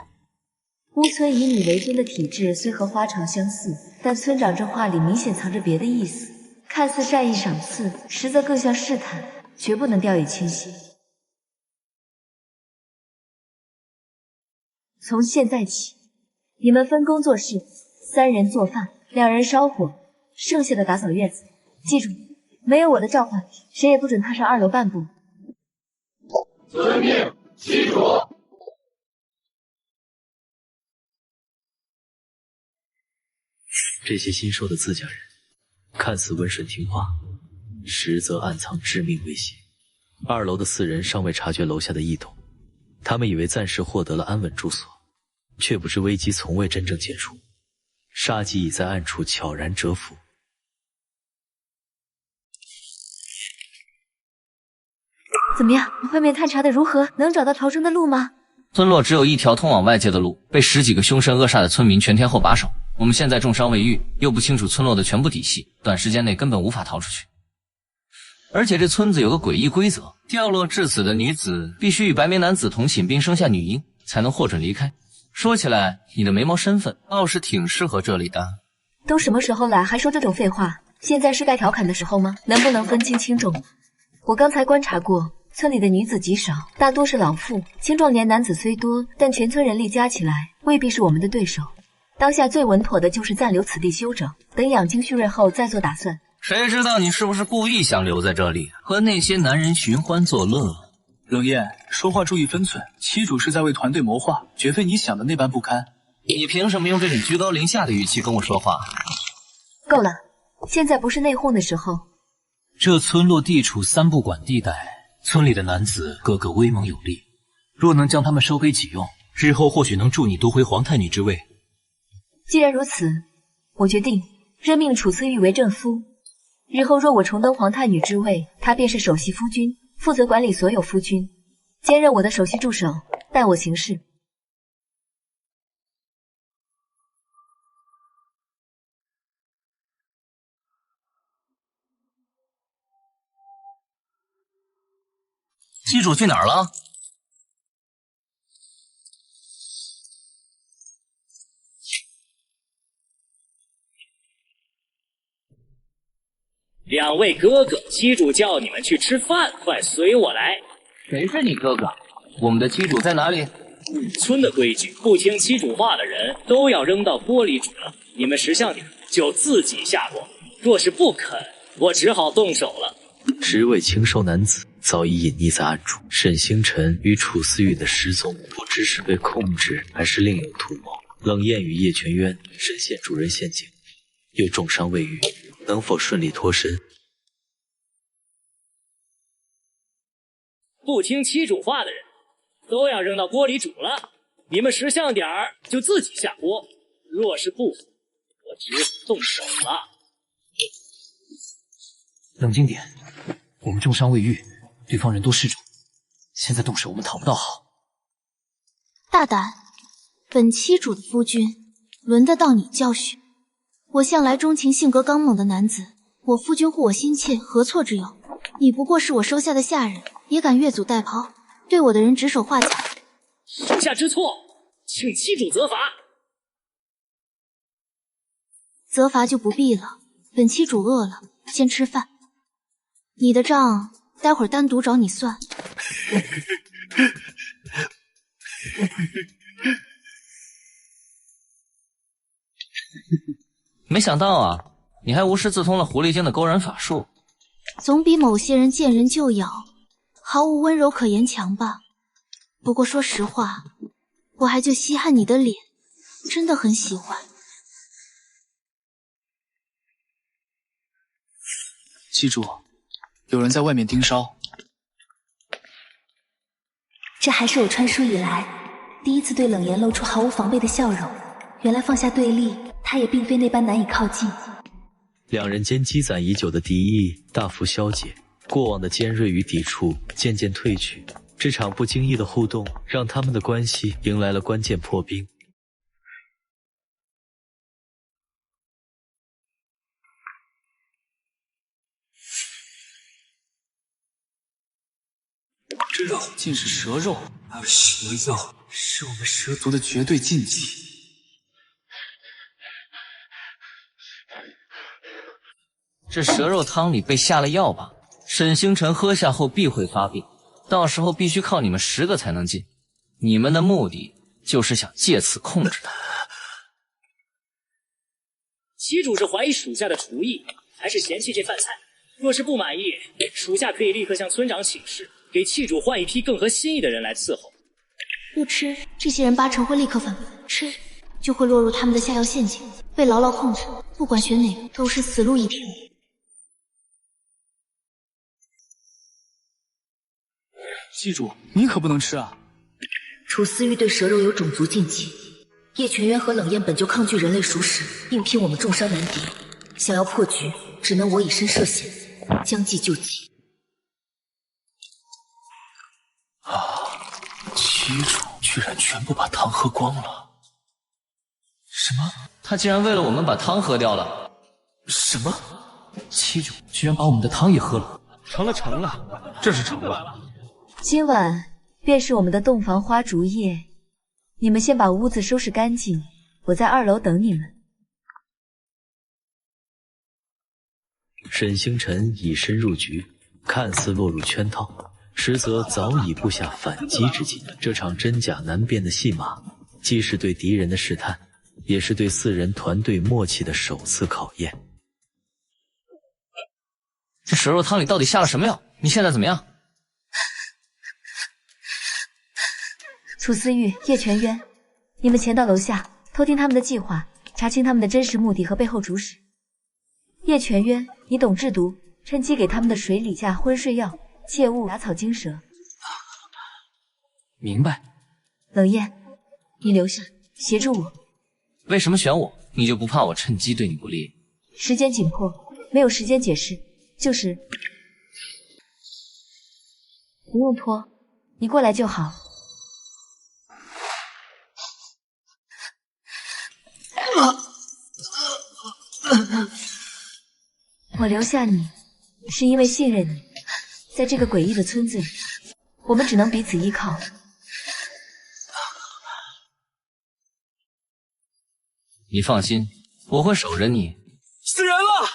乌村以你为尊的体制虽和花朝相似，但村长这话里明显藏着别的意思，看似善意赏赐，实则更像试探，绝不能掉以轻心。从现在起，你们分工做事，3人做饭，2人烧火，剩下的打扫院子。记住，没有我的召唤，谁也不准踏上2楼半步。
遵命，记住。
这些新收的自家人，看似温顺听话，实则暗藏致命威胁。2楼的4人尚未察觉楼下的异动，他们以为暂时获得了安稳住所，却不知危机从未真正结束，杀机已在暗处悄然蛰伏。
怎么样？外面探查的如何？能找到逃生的路吗？
村落只有一条通往外界的路，被10几个凶神恶煞的村民全天候把守。我们现在重伤未愈，又不清楚村落的全部底细，短时间内根本无法逃出去。而且这村子有个诡异规则，掉落至此的女子必须与白眉男子同寝并生下女婴，才能获准离开。说起来，你的眉毛身份倒是挺适合这里的。
都什么时候了，还说这种废话？现在是该调侃的时候吗？能不能分清轻重？我刚才观察过，村里的女子极少，大多是老妇，青壮年男子虽多，但全村人力加起来未必是我们的对手。当下最稳妥的就是暂留此地休整，等养精蓄锐后再做打算。
谁知道你是不是故意想留在这里，和那些男人寻欢作乐？
冷艳，说话注意分寸，七主是在为团队谋划，绝非你想的那般不堪。
你凭什么用这种居高临下的语气跟我说话？
够了，现在不是内讧的时候。
这村落地处3不管地带，村里的男子个个威猛有力，若能将他们收归己用，日后或许能助你夺回皇太女之位。
既然如此，我决定任命楚思玉为正夫。日后若我重登皇太女之位，她便是首席夫君，负责管理所有夫君，兼任我的首席助手，代我行事。
机主去哪儿了？2
位哥哥，机主叫你们去吃饭，快随我来。
谁是你哥哥？我们的机主在哪里？
村的规矩，不听机主话的人都要扔到锅里煮了。你们识相点，就自己下锅。若是不肯，我只好动手了。
10位清收男子早已隐匿在暗处，沈星辰与楚思玉的失踪，不知是被控制还是另有图谋。冷艳与叶全渊深陷主人陷阱，又重伤未愈，能否顺利脱身，
不听七主话的人都要扔到锅里煮了。你们识相点儿，就自己下锅。若是不服，我只好动手了。
冷静点，我们重伤未愈，对方人多势众，现在动手我们讨不到好。
大胆，本七主的夫君，轮得到你教训？我向来钟情性格刚猛的男子，我夫君护我心切，何错之有？你不过是我收下的下人，也敢越俎代庖，对我的人指手画脚。
属下知错，请七主责罚。
责罚就不必了，本七主饿了，先吃饭。你的账待会儿单独找你算。
没想到啊，你还无师自通了狐狸精的勾人法术，
总比某些人见人就咬，毫无温柔可言强吧。不过说实话，我还就稀罕你的脸，真的很喜欢。
记住，有人在外面盯梢。
这还是我穿书以来第一次对冷言露出毫无防备的笑容。原来放下对立，他也并非那般难以靠近。
两人间积攒已久的敌意大幅消解，过往的尖锐与抵触渐渐褪去。这场不经意的互动，让他们的关系迎来了关键破冰。
这肉竟是蛇肉，而蛇肉是我们蛇族的绝对禁忌。
这蛇肉汤里被下了药吧？沈星辰喝下后必会发病，到时候必须靠你们10个才能进。你们的目的就是想借此控制他。
七主是怀疑属下的厨艺，还是嫌弃这饭菜？若是不满意，属下可以立刻向村长请示，给气主换一批更合心意的人来伺候。
不吃，这些人8成会立刻反叛；吃，就会落入他们的下药陷阱，被牢牢控制。不管选哪个，都是死路一条。
记住，你可不能吃啊！
楚思玉对蛇肉有种族禁忌，叶泉渊和冷艳本就抗拒人类熟食，硬拼我们重伤难敌，想要破局，只能我以身涉险，将计就计。
七主居然全部把汤喝光了！什么？
他竟然为了我们把汤喝掉了？
什么？七主居然把我们的汤也喝了？
成了，这是成了。
今晚便是我们的洞房花烛夜，你们先把屋子收拾干净，我在2楼等你们。
沈星辰以身入局，看似落入圈套，实则早已布下反击之计。这场真假难辨的戏码，既是对敌人的试探，也是对4人团队默契的首次考验。
这蛇肉汤里到底下了什么药？你现在怎么样？
楚思玉、叶泉渊，你们前到楼下偷听他们的计划，查清他们的真实目的和背后主使。叶泉渊，你懂制毒，趁机给他们的水里下昏睡药，切勿打草惊蛇。
明白。
冷艳，你留下协助我。
为什么选我？你就不怕我趁机对你不利？
时间紧迫，没有时间解释，就是不用拖，你过来就好。我留下你，是因为信任你。在这个诡异的村子里，我们只能彼此依靠。
你放心，我会守着你。
死人了！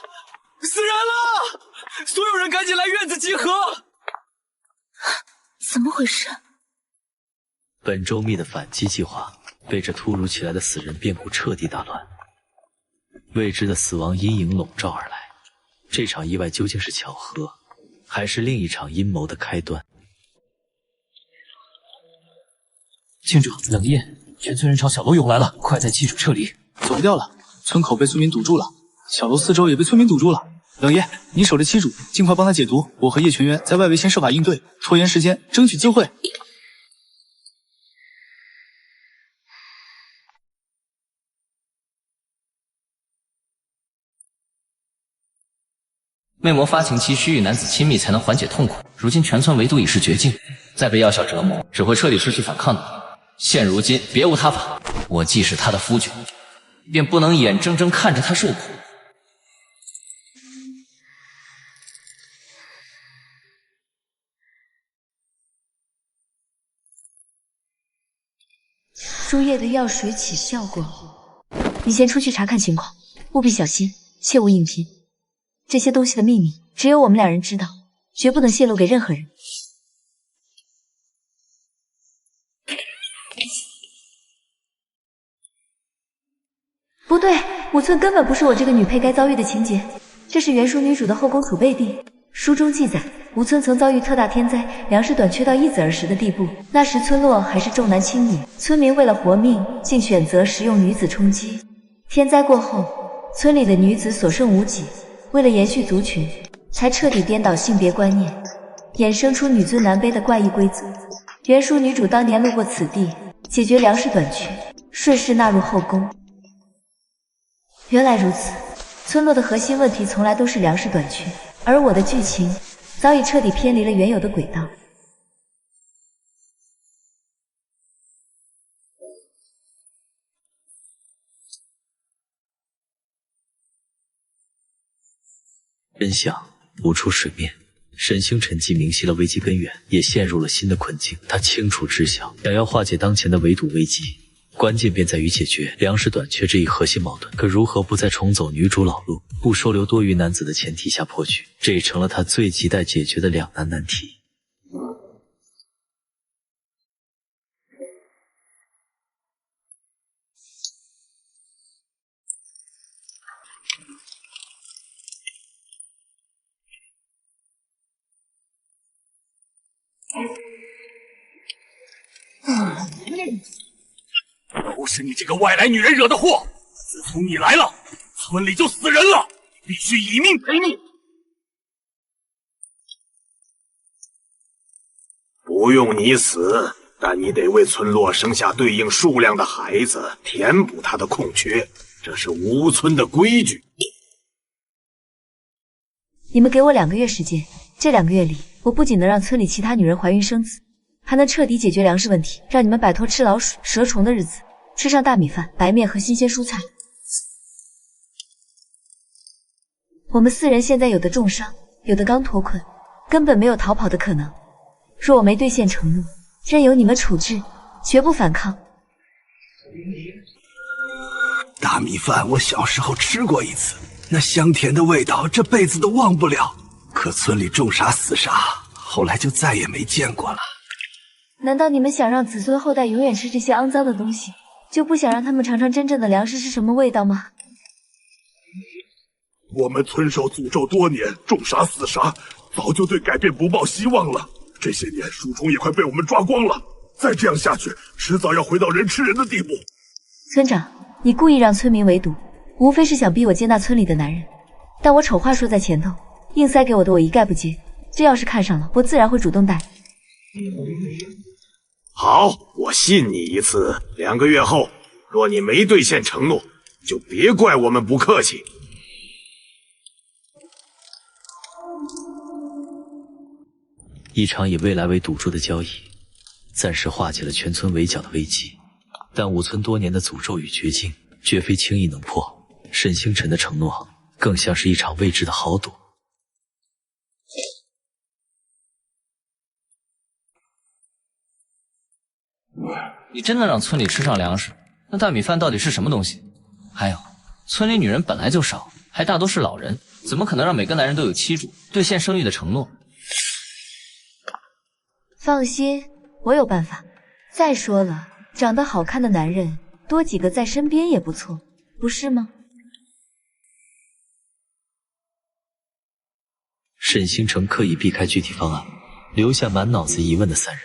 死人了！所有人赶紧来院子集合！
怎么回事？
本周密的反击计划被这突如其来的死人变故彻底打乱，未知的死亡阴影笼罩而来。这场意外究竟是巧合，还是另一场阴谋的开端？
郡主，冷艳，全村人朝小楼涌来了，快带七主撤离！走不掉了，村口被村民堵住了，小楼4周也被村民堵住了。冷爷，你守着七主，尽快帮他解毒。我和叶全渊在外围先设法应对，拖延时间，争取机会。
魅魔发情期需与男子亲密才能缓解痛苦，如今全村唯独已是绝境，再被药效折磨，只会彻底失去反抗能力。现如今别无他法，我既是他的夫君，便不能眼睁睁看着他受苦。
输液的药水起效果，你先出去查看情况，务必小心，切勿硬拼。这些东西的秘密只有我们两人知道，绝不能泄露给任何人。不对，武村根本不是我这个女配该遭遇的情节，这是原属女主的后宫储备地。书中记载，吴村曾遭遇特大天灾，粮食短缺到一子而食的地步。那时村落还是重男轻女，村民为了活命，竟选择食用女子充饥。天灾过后，村里的女子所剩无几。为了延续族群，才彻底颠倒性别观念，衍生出女尊男卑的怪异规则。原属女主当年路过此地，解决粮食短缺，顺势纳入后宫。原来如此，村落的核心问题从来都是粮食短缺，而我的剧情早已彻底偏离了原有的轨道。
真相浮出水面，沈星辰既明晰了危机根源，也陷入了新的困境。他清楚知晓，想要化解当前的围堵危机，关键便在于解决粮食短缺这一核心矛盾。可如何不在重走女主老路，不收留多余男子的前提下破局，这也成了他最亟待解决的两难难题。
都是你这个外来女人惹的祸！自从你来了，村里就死人了，必须以命赔命！
不用你死，但你得为村落生下对应数量的孩子，填补他的空缺，这是吴村的规矩。
你们给我2个月时间，这2个月里，我不仅能让村里其他女人怀孕生子，还能彻底解决粮食问题，让你们摆脱吃老鼠、蛇虫的日子，吃上大米饭、白面和新鲜蔬菜。我们4人现在有的重伤，有的刚脱困，根本没有逃跑的可能。若我没兑现承诺，任由你们处置，绝不反抗。
大米饭我小时候吃过一次，那香甜的味道这辈子都忘不了。可村里种啥死啥，后来就再也没见过了。
难道你们想让子孙后代永远吃这些肮脏的东西，就不想让他们尝尝真正的粮食是什么味道吗？
我们村受诅咒多年，种啥死啥，早就对改变不抱希望了。这些年鼠虫也快被我们抓光了，再这样下去，迟早要回到人吃人的地步。
村长，你故意让村民围堵，无非是想逼我接纳村里的男人。但我丑话说在前头，硬塞给我的我一概不接。这要是看上了，我自然会主动带。
好，我信你一次。2个月后，若你没兑现承诺，就别怪我们不客气。
一场以未来为赌注的交易，暂时化解了全村围剿的危机，但武村多年的诅咒与绝境，绝非轻易能破。沈星辰的承诺，更像是一场未知的豪赌。
你真能让村里吃上粮食？那大米饭到底是什么东西？还有，村里女人本来就少，还大多是老人，怎么可能让每个男人都有妻主，兑现生育的承诺？
放心，我有办法。再说了，长得好看的男人多几个在身边也不错，不是吗？
沈星辰刻意避开具体方案，留下满脑子疑问的3人，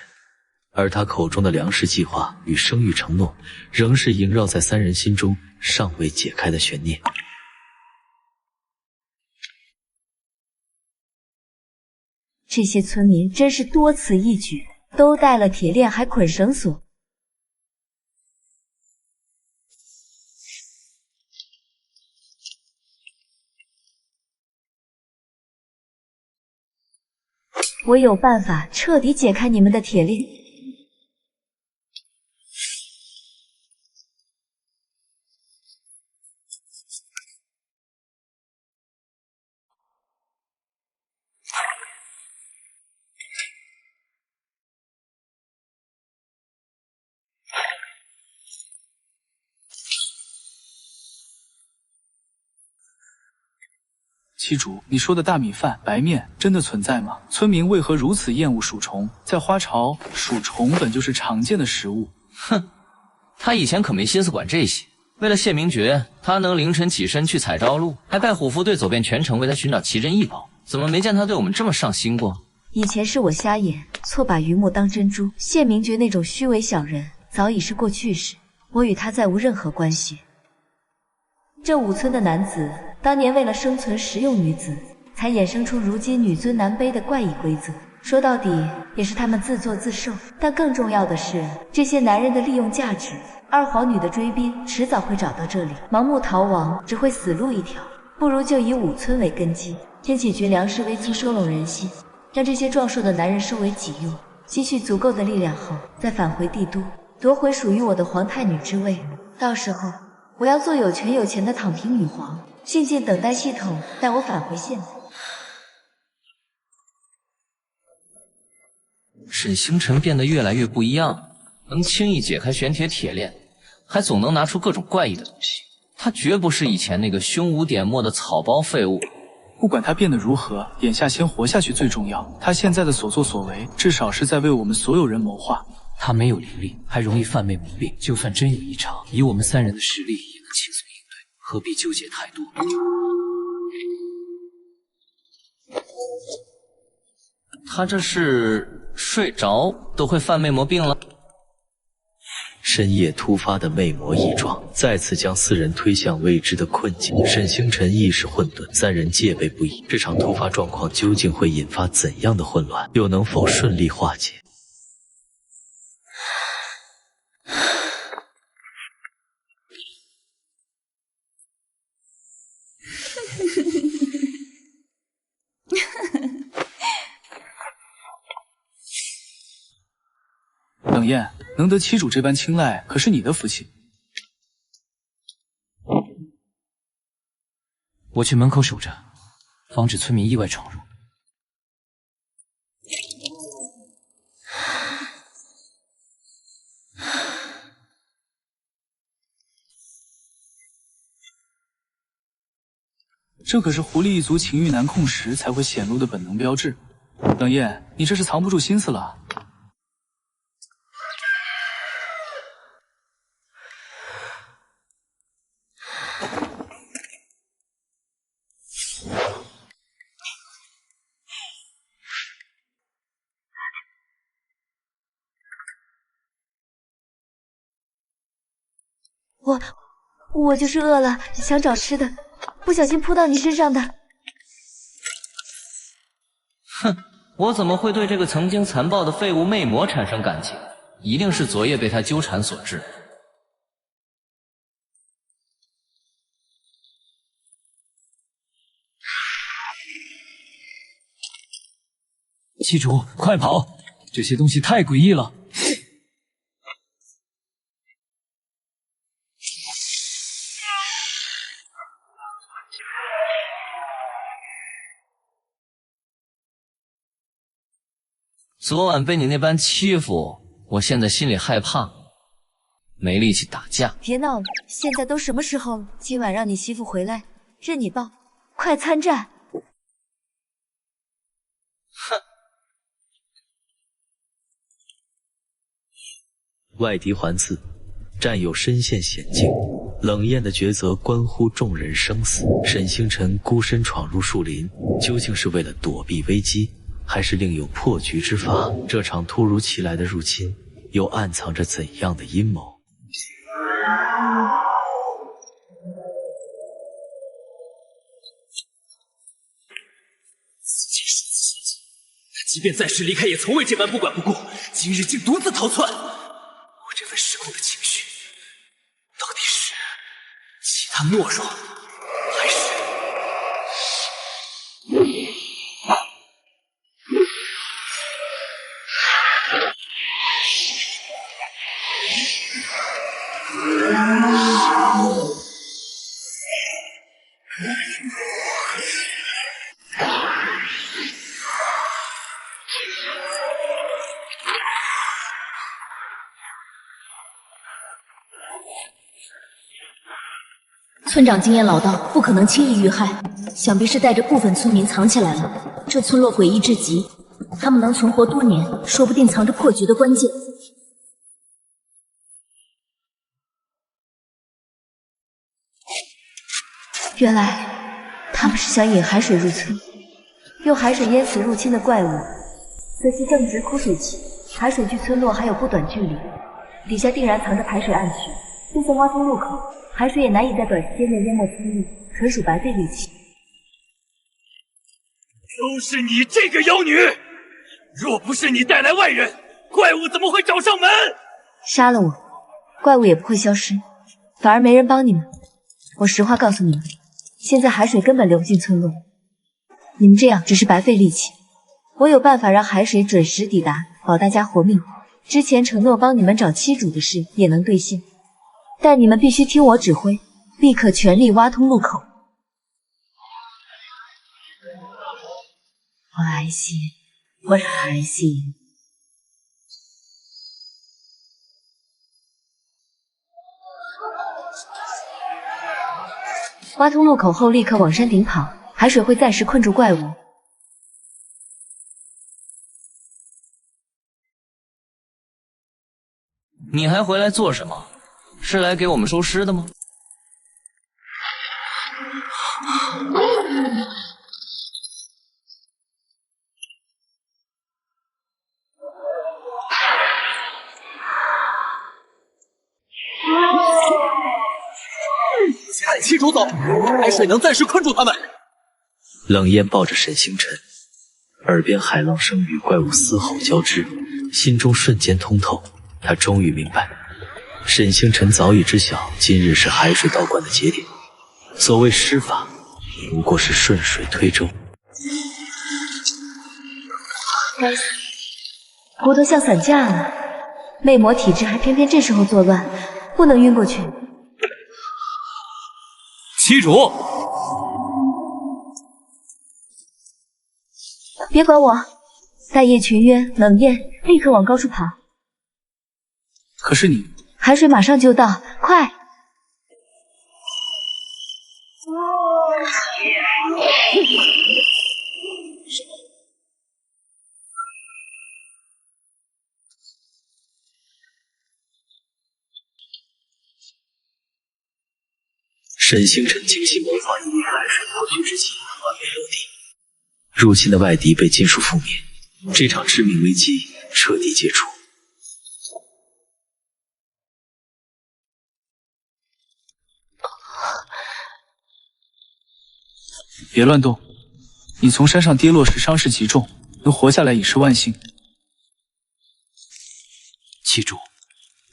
而他口中的粮食计划与生育承诺，仍是萦绕在3人心中尚未解开的悬念。
这些村民真是多此一举，都带了铁链还捆绳索。我有办法彻底解开你们的铁链。
七主，你说的大米饭、白面真的存在吗？村民为何如此厌恶鼠虫？在花巢，鼠虫本就是常见的食物。
哼，他以前可没心思管这些。为了谢明觉，他能凌晨起身去采朝露，还派虎符队走遍全城为他寻找奇珍异宝。怎么没见他对我们这么上心过？
以前是我瞎眼，错把榆木当珍珠。谢明觉那种虚伪小人早已是过去式，我与他再无任何关系。这5村的男子当年为了生存食用女子，才衍生出如今女尊男卑的怪异规则。说到底，也是他们自作自受。但更重要的是，这些男人的利用价值。二皇女的追兵迟早会找到这里，盲目逃亡只会死路一条。不如就以5村为根基，天启军粮食为租，收拢人心，让这些壮硕的男人收为己用。积蓄足够的力量后，再返回帝都，夺回属于我的皇太女之位。到时候，我要做有权有钱的躺平女皇，静静等待系统带我返回现代。
沈星辰变得越来越不一样，能轻易解开玄铁铁链，还总能拿出各种怪异的东西。他绝不是以前那个胸无点墨的草包废物。
不管他变得如何，眼下先活下去最重要。他现在的所作所为，至少是在为我们所有人谋划。
他没有灵力，还容易犯魅魔病，就算真有异常，以我们3人的实力也能轻松应对，何必纠结太多？
他这是睡着都会犯魅魔病了？
深夜突发的魅魔异状，再次将4人推向未知的困境。沈星辰意识混沌，3人戒备不已。这场突发状况究竟会引发怎样的混乱，又能否顺利化解？
冷艳，能得七主这般青睐，可是你的福气。
我去门口守着，防止村民意外闯入。
这可是狐狸一族情欲难控时才会显露的本能标志。冷艳，你这是藏不住心思了。
我就是饿了，想找吃的，不小心扑到你身上的。
哼，我怎么会对这个曾经残暴的废物魅魔产生感情？一定是昨夜被他纠缠所致。
七主，快跑！这些东西太诡异了。
昨晚被你那般欺负，我现在心里害怕，没力气打架。
别闹了，现在都什么时候了？今晚让你媳妇回来，任你抱，快参战！
哼！
外敌环伺，战友身陷险境，冷艳的抉择关乎众人生死。沈星辰孤身闯入树林，究竟是为了躲避危机，还是另有破局之法？这场突如其来的入侵，又暗藏着怎样的阴谋？
即便暂时离开，也从未这般不管不顾。今日竟独自逃窜，我这份失控的情绪，到底是其他懦弱，还是……
村长经验老道，不可能轻易遇害，想必是带着部分村民藏起来了。这村落诡异至极，他们能存活多年，说不定藏着破局的关键。原来他们是想引海水入村，用海水淹死入侵的怪物。此系正值枯水期，海水距村落还有不短距离，底下定然藏着排水暗渠。就算挖通入口，海水也难以在短时间内淹没村域，纯属白费力气。
都是你这个妖女！若不是你带来外人，怪物怎么会找上门？
杀了我，怪物也不会消失，反而没人帮你们。我实话告诉你们，现在海水根本流不进村落，你们这样只是白费力气。我有办法让海水准时抵达，保大家活命。之前承诺帮你们找七主的事也能兑现。但你们必须听我指挥，立刻全力挖通路口。我还信，我还信。挖通路口后，立刻往山顶跑，海水会暂时困住怪物。
你还回来做什么？是来给我们收尸的吗？
看七主走，海水能暂时困住他们。
冷烟抱着沈星辰，耳边海浪声与怪物嘶吼交织，心中瞬间通透。他终于明白，沈星辰早已知晓今日是海水倒灌的节点。所谓施法，不过是顺水推舟。
该死，骨头像散架了，魅魔体质还偏偏这时候作乱，不能晕过去。
七主，
别管我，带叶群渊、冷焰立刻往高处跑。
可是你，
海水马上就到，快！
沈星辰精心谋划，以海水破局之计完美落地。入侵的外敌被尽数覆灭，这场致命危机彻底解除。
别乱动，你从山上跌落时伤势极重，能活下来已是万幸。七主，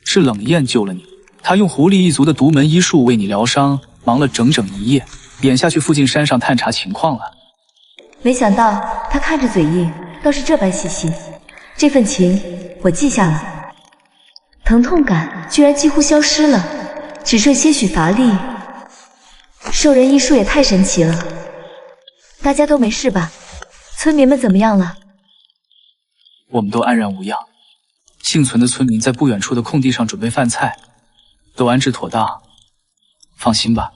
是冷艳救了你，他用狐狸一族的独门医术为你疗伤，忙了整整一夜，眼下去附近山上探查情况了。
没想到他看着嘴硬，倒是这般细心。这份情我记下了。疼痛感居然几乎消失了，只剩些许乏力。兽人医术也太神奇了。大家都没事吧？村民们怎么样了？
我们都安然无恙。幸存的村民在不远处的空地上准备饭菜，都安置妥当。放心吧。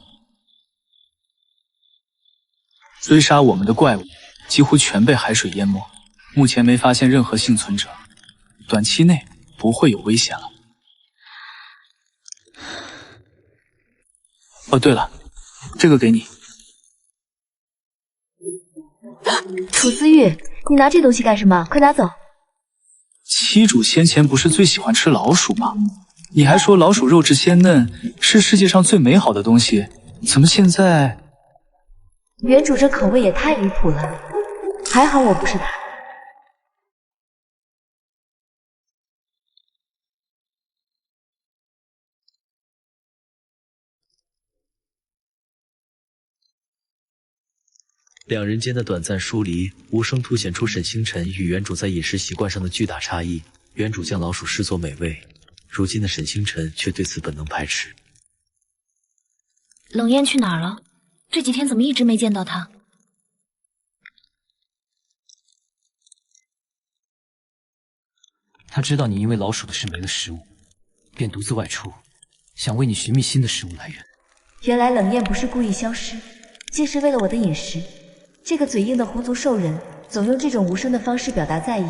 追杀我们的怪物几乎全被海水淹没，目前没发现任何幸存者，短期内不会有危险了。哦，对了，这个给你。
楚思玉，你拿这东西干什么？快拿走！
七主先前不是最喜欢吃老鼠吗？你还说老鼠肉质鲜嫩，是世界上最美好的东西，怎么现在……
原主这口味也太离谱了，还好我不是他。
两人间的短暂疏离，无声凸显出沈星辰与原主在饮食习惯上的巨大差异。原主将老鼠视作美味，如今的沈星辰却对此本能排斥。
冷艳去哪儿了？这几天怎么一直没见到她？
他知道你因为老鼠的事没了食物，便独自外出，想为你寻觅新的食物来源。
原来冷艳不是故意消失，竟是为了我的饮食。这个嘴硬的狐族兽人，总用这种无声的方式表达在意。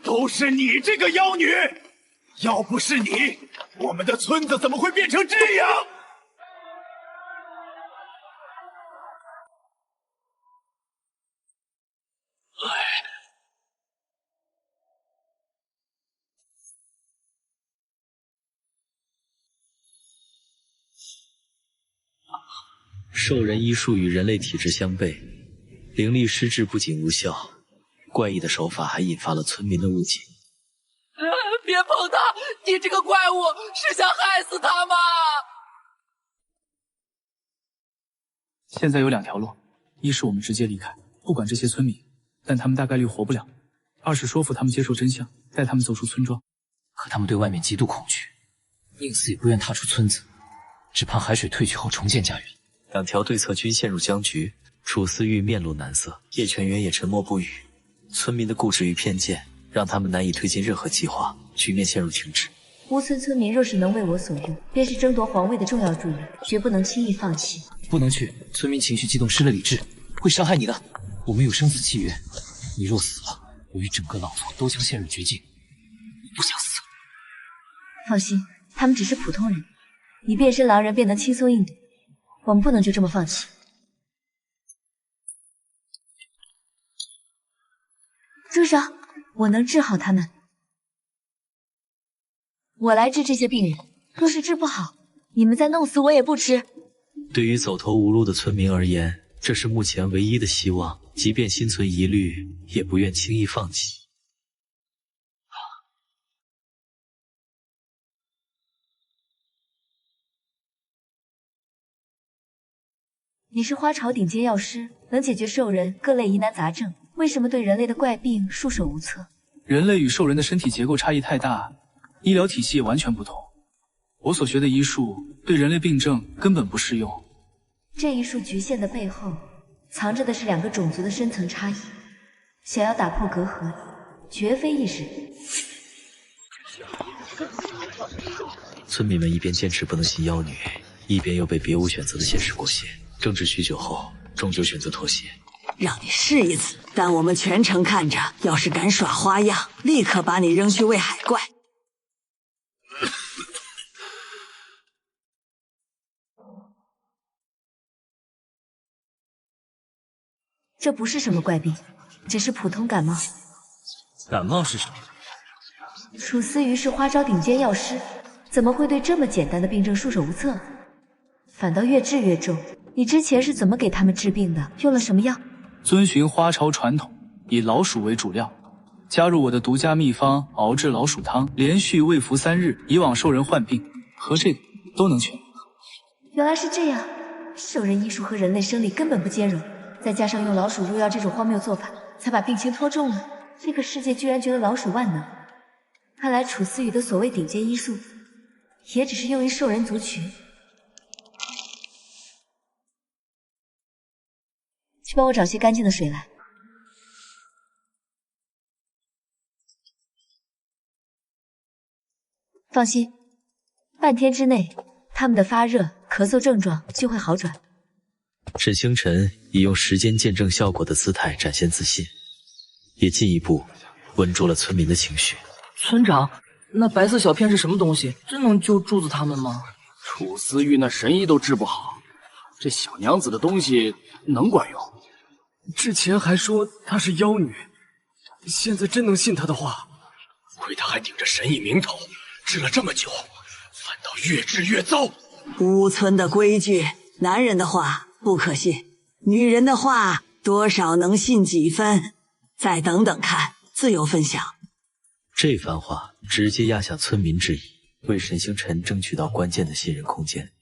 都是你这个妖女！要不是你，我们的村子怎么会变成这样？
兽人医术与人类体质相悖，灵力施治不仅无效，怪异的手法还引发了村民的误解。
别碰他！你这个怪物是想害死他吗？
现在有2条路，一是我们直接离开，不管这些村民，但他们大概率活不了；二是说服他们接受真相，带他们走出村庄。
可他们对外面极度恐惧，宁死也不愿踏出村子，只盼海水退去后重见家园。
2条对策均陷入僵局，楚思玉面露难色，叶全渊也沉默不语。村民的固执与偏见让他们难以推进任何计划，局面陷入停滞。
乌村村民若是能为我所用，便是争夺皇位的重要助力，绝不能轻易放弃。
不能去，村民情绪激动，失了理智，会伤害你的。我们有生死契约，你若死了，我与整个老族都将陷入绝境。我不想死。
放心，他们只是普通人，你变身狼人便能轻松应对。我们不能就这么放弃。住手！我能治好他们。我来治这些病人，若是治不好，你们再弄死我也不迟。
对于走投无路的村民而言，这是目前唯一的希望，即便心存疑虑，也不愿轻易放弃。
你是花朝顶尖药师，能解决兽人各类疑难杂症，为什么对人类的怪病束手无策？
人类与兽人的身体结构差异太大，医疗体系也完全不同。我所学的医术对人类病症根本不适用。
这一术局限的背后，藏着的是2个种族的深层差异。想要打破隔阂，绝非易事。
村民们一边坚持不能信妖女，一边又被别无选择的现实裹挟。争执许久后，终究选择妥协。
让你试一次，但我们全程看着，要是敢耍花样，立刻把你扔去喂海怪。
这不是什么怪病，只是普通感冒。
感冒是什么？
楚思瑜是花招顶尖药师，怎么会对这么简单的病症束手无策？反倒越治越重。你之前是怎么给他们治病的？用了什么药？
遵循花朝传统，以老鼠为主料，加入我的独家秘方熬制老鼠汤，连续喂服3日，以往兽人患病和这个都能痊愈。
原来是这样，兽人医术和人类生理根本不兼容，再加上用老鼠入药这种荒谬做法，才把病情拖重了。这个世界居然觉得老鼠万能，看来楚思雨的所谓顶尖医术，也只是用于兽人族群。去帮我找些干净的水来。放心，半天之内，他们的发热、咳嗽症状就会好转。
沈星辰以用时间见证效果的姿态展现自信，也进一步稳住了村民的情绪。
村长，那白色小片是什么东西？真能救柱子他们吗？
楚思玉那神医都治不好，这小娘子的东西能管用？之前还说她是妖女，现在真能信她的话？亏她还顶着神医名头，治了这么久，反倒越治越糟。
乌村的规矩，男人的话不可信，女人的话多少能信几分。再等等看，自由分享。
这番话直接压下村民质疑。为沈星辰争取到关键的信任空间。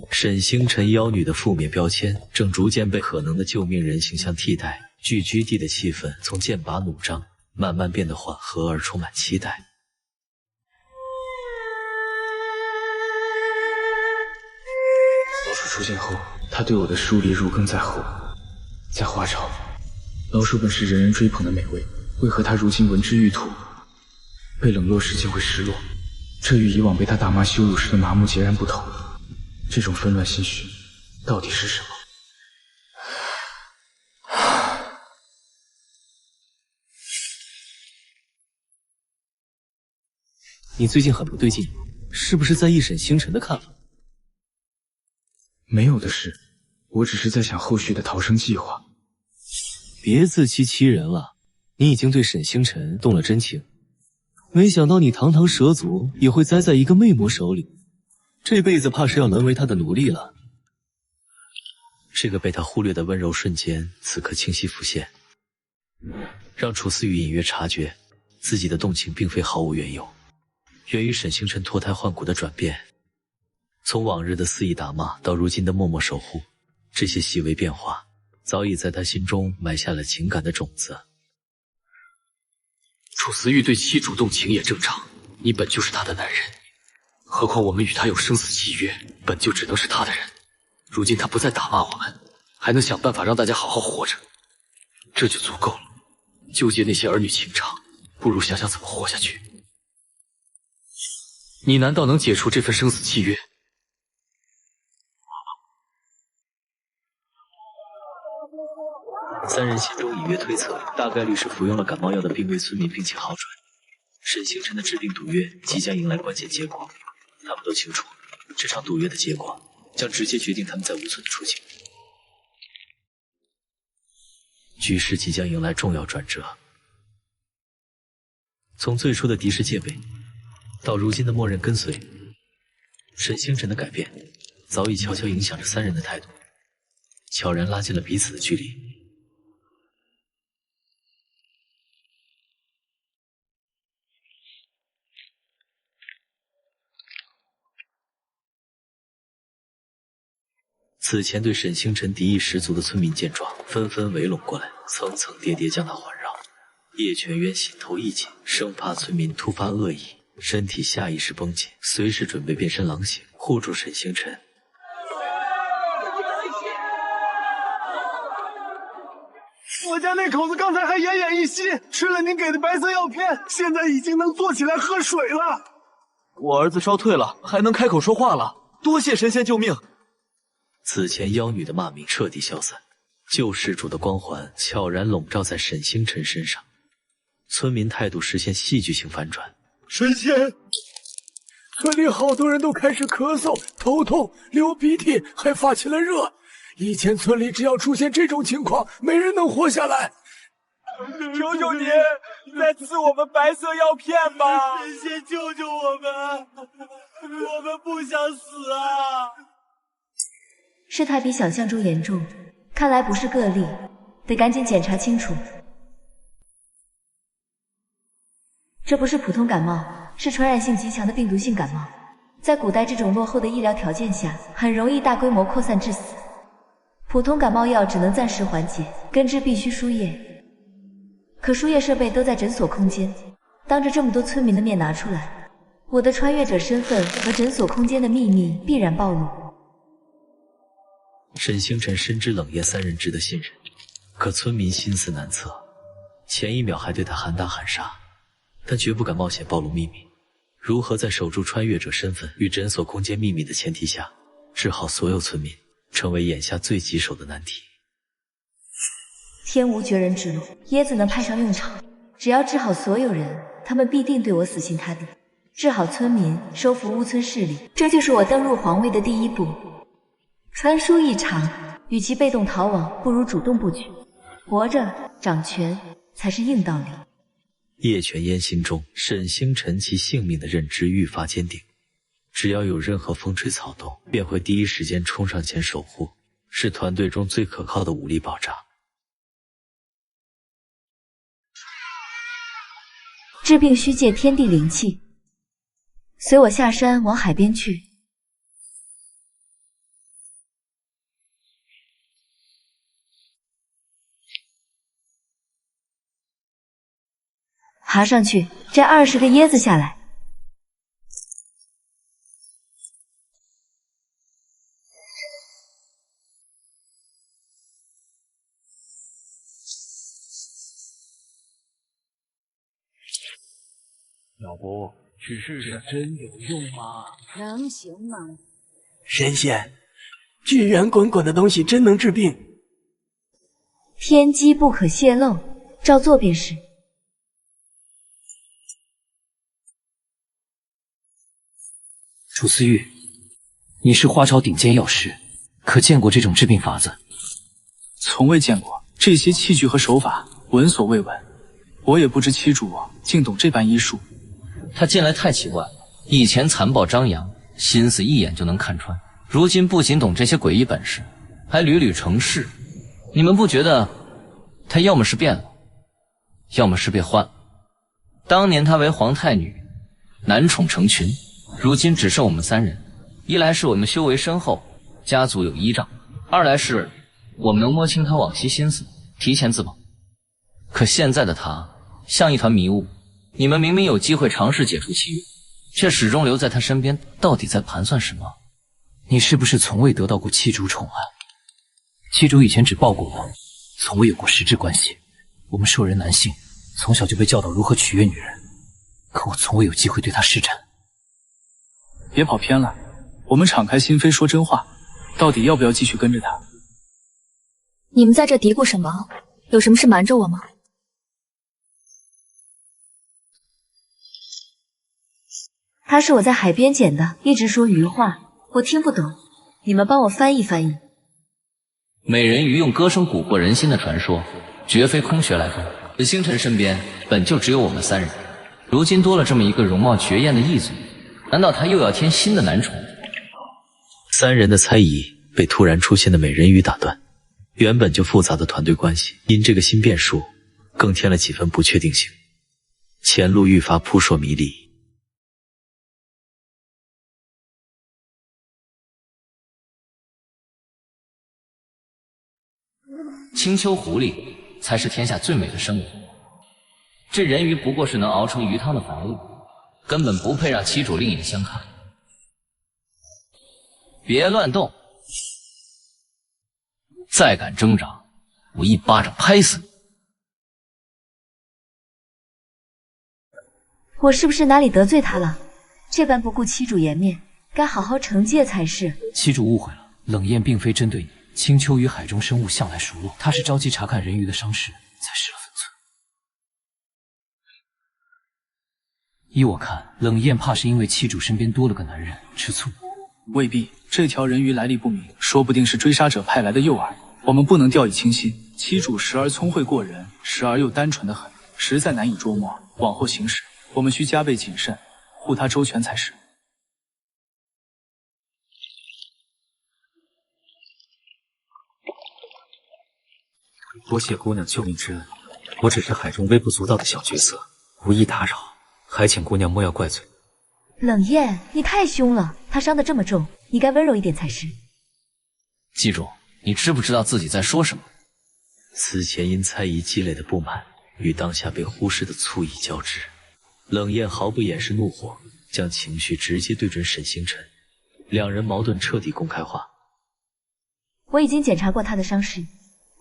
沈星辰妖女的负面标签正逐渐被可能的救命人形象替代，聚居地的气氛从剑拔弩张慢慢变得缓和而充满期待。
老鼠出现后，他对我的树立入根在后。在花朝，老鼠本是人人追捧的美味，为何他如今闻之欲吐？被冷落时就会失落，这与以往被他大骂羞辱时的麻木截然不同。这种纷乱心绪到底是什么？
你最近很不对劲，是不是在意沈星辰的看法？
没有的事，我只是在想后续的逃生计划。
别自欺欺人了，你已经对沈星辰动了真情，没想到你堂堂蛇族也会栽在一个魅魔手里，这辈子怕是要沦为他的奴隶了。这个被他忽略的温柔瞬间，此刻清晰浮现，让楚思雨隐约察觉自己的动情并非毫无缘由，源于沈星辰脱胎换骨的转变。从往日的肆意打骂到如今的默默守护，这些细微变化早已在他心中埋下了情感的种子。
楚思玉对妻主动情也正常，你本就是他的男人，何况我们与他有生死契约，本就只能是他的人。如今他不再打骂我们，还能想办法让大家好好活着，这就足够了。纠结那些儿女情长，不如想想怎么活下去。你难道能解除这份生死契约？
三人心中隐约推测，大概率是服用了感冒药的病危村民病情好转。沈星辰的治病毒约即将迎来关键结果，他们都清楚，这场赌约的结果将直接决定他们在无村的处境。局势即将迎来重要转折，从最初的敌视戒备，到如今的默认跟随，沈星辰的改变早已悄悄影响着三人的态度，悄然拉近了彼此的距离。此前对沈星辰敌意十足的村民见状，纷纷围拢过来，层层叠叠将他环绕。叶全渊心头一紧，生怕村民突发恶意，身体下意识绷紧，随时准备变身狼形，护住沈星辰。
我家那口子刚才还奄奄一息，吃了您给的白色药片，现在已经能坐起来喝水了。
我儿子烧退了，还能开口说话了，多谢神仙救命。
此前妖女的骂名彻底消散，救世主的光环悄然笼罩在沈星辰身上，村民态度实现戏剧性反转。
神仙，村里好多人都开始咳嗽、头痛、流鼻涕，还发起了热。以前村里只要出现这种情况，没人能活下来。
求求你，再赐我们白色药片吧！神仙救救我们，我们不想死啊！
事态比想象中严重，看来不是个例，得赶紧检查清楚。这不是普通感冒，是传染性极强的病毒性感冒。在古代这种落后的医疗条件下，很容易大规模扩散致死。普通感冒药只能暂时缓解，根治必须输液。可输液设备都在诊所空间，当着这么多村民的面拿出来，我的穿越者身份和诊所空间的秘密必然暴露。
沈星辰深知冷夜三人值得信任，可村民心思难测，前一秒还对他喊打喊杀，但绝不敢冒险暴露秘密。如何在守住穿越者身份与诊所空间秘密的前提下，治好所有村民，成为眼下最棘手的难题。
天无绝人之路，椰子能派上用场。只要治好所有人，他们必定对我死心塌地。治好村民，收服乌村势力，这就是我登陆皇位的第一步。传书一场，与其被动逃亡，不如主动布局。活着掌权才是硬道理。
叶全烟心中沈星辰其性命的认知愈发坚定，只要有任何风吹草动，便会第一时间冲上前守护，是团队中最可靠的武力保障。
治病需借天地灵气。随我下山往海边去。爬上去，摘20个椰子下来。
要不去试试，真有用吗？
能行吗？
神仙，这圆滚滚的东西真能治病？
天机不可泄露，照做便是。
楚思玉，你是花朝顶尖药师，可见过这种治病法子？
从未见过，这些器具和手法闻所未闻，我也不知七主竟懂这般医术。
他近来太奇怪了，以前残暴张扬，心思一眼就能看穿，如今不仅懂这些诡异本事，还屡屡成事。你们不觉得他要么是变了，要么是被换了？当年他为皇太女，男宠成群，如今只剩我们3人，一来是我们修为深厚，家族有依仗，二来是我们能摸清他往昔心思，提前自保。可现在的他像一团迷雾，你们明明有机会尝试解除契约，却始终留在他身边，到底在盘算什么？
你是不是从未得到过七主宠爱？七主以前只抱过我，从未有过实质关系。我们兽人男性从小就被教导如何取悦女人，可我从未有机会对她施展。
别跑偏了，我们敞开心扉说真话，到底要不要继续跟着他？
你们在这嘀咕什么？有什么事瞒着我吗？
他是我在海边捡的，一直说鱼话，我听不懂，你们帮我翻译翻译。
美人鱼用歌声蛊惑人心的传说，绝非空穴来风。紫星辰身边本就只有我们3人，如今多了这么一个容貌绝艳的异族，难道他又要添新的男宠
？3人的猜疑被突然出现的美人鱼打断，原本就复杂的团队关系，因这个新变数更添了几分不确定性，前路愈发扑朔迷离。
青丘狐狸才是天下最美的生物，这人鱼不过是能熬成鱼汤的凡物，根本不配让七主另眼相看。别乱动，再敢挣扎，我一巴掌拍死你！
我是不是哪里得罪他了？这般不顾七主颜面，该好好惩戒才是。
七主误会了，冷艳并非针对你。青丘与海中生物向来熟络，他是着急查看人鱼的伤势，才失了分寸。依我看，冷艳怕是因为七主身边多了个男人吃醋。
未必，这条人鱼来历不明，说不定是追杀者派来的诱饵。我们不能掉以轻心。七主时而聪慧过人，时而又单纯得很，实在难以捉摸。往后行事，我们需加倍谨慎，护他周全才是。
多谢姑娘救命之恩，我只是海中微不足道的小角色，无意打扰，还请姑娘莫要怪罪。
冷艳，你太凶了，他伤得这么重，你该温柔一点才是。
记住，你知不知道自己在说什么？
此前因猜疑积累的不满，与当下被忽视的醋意交织，冷艳毫不掩饰怒火，将情绪直接对准沈星辰，两人矛盾彻底公开化。
我已经检查过他的伤势。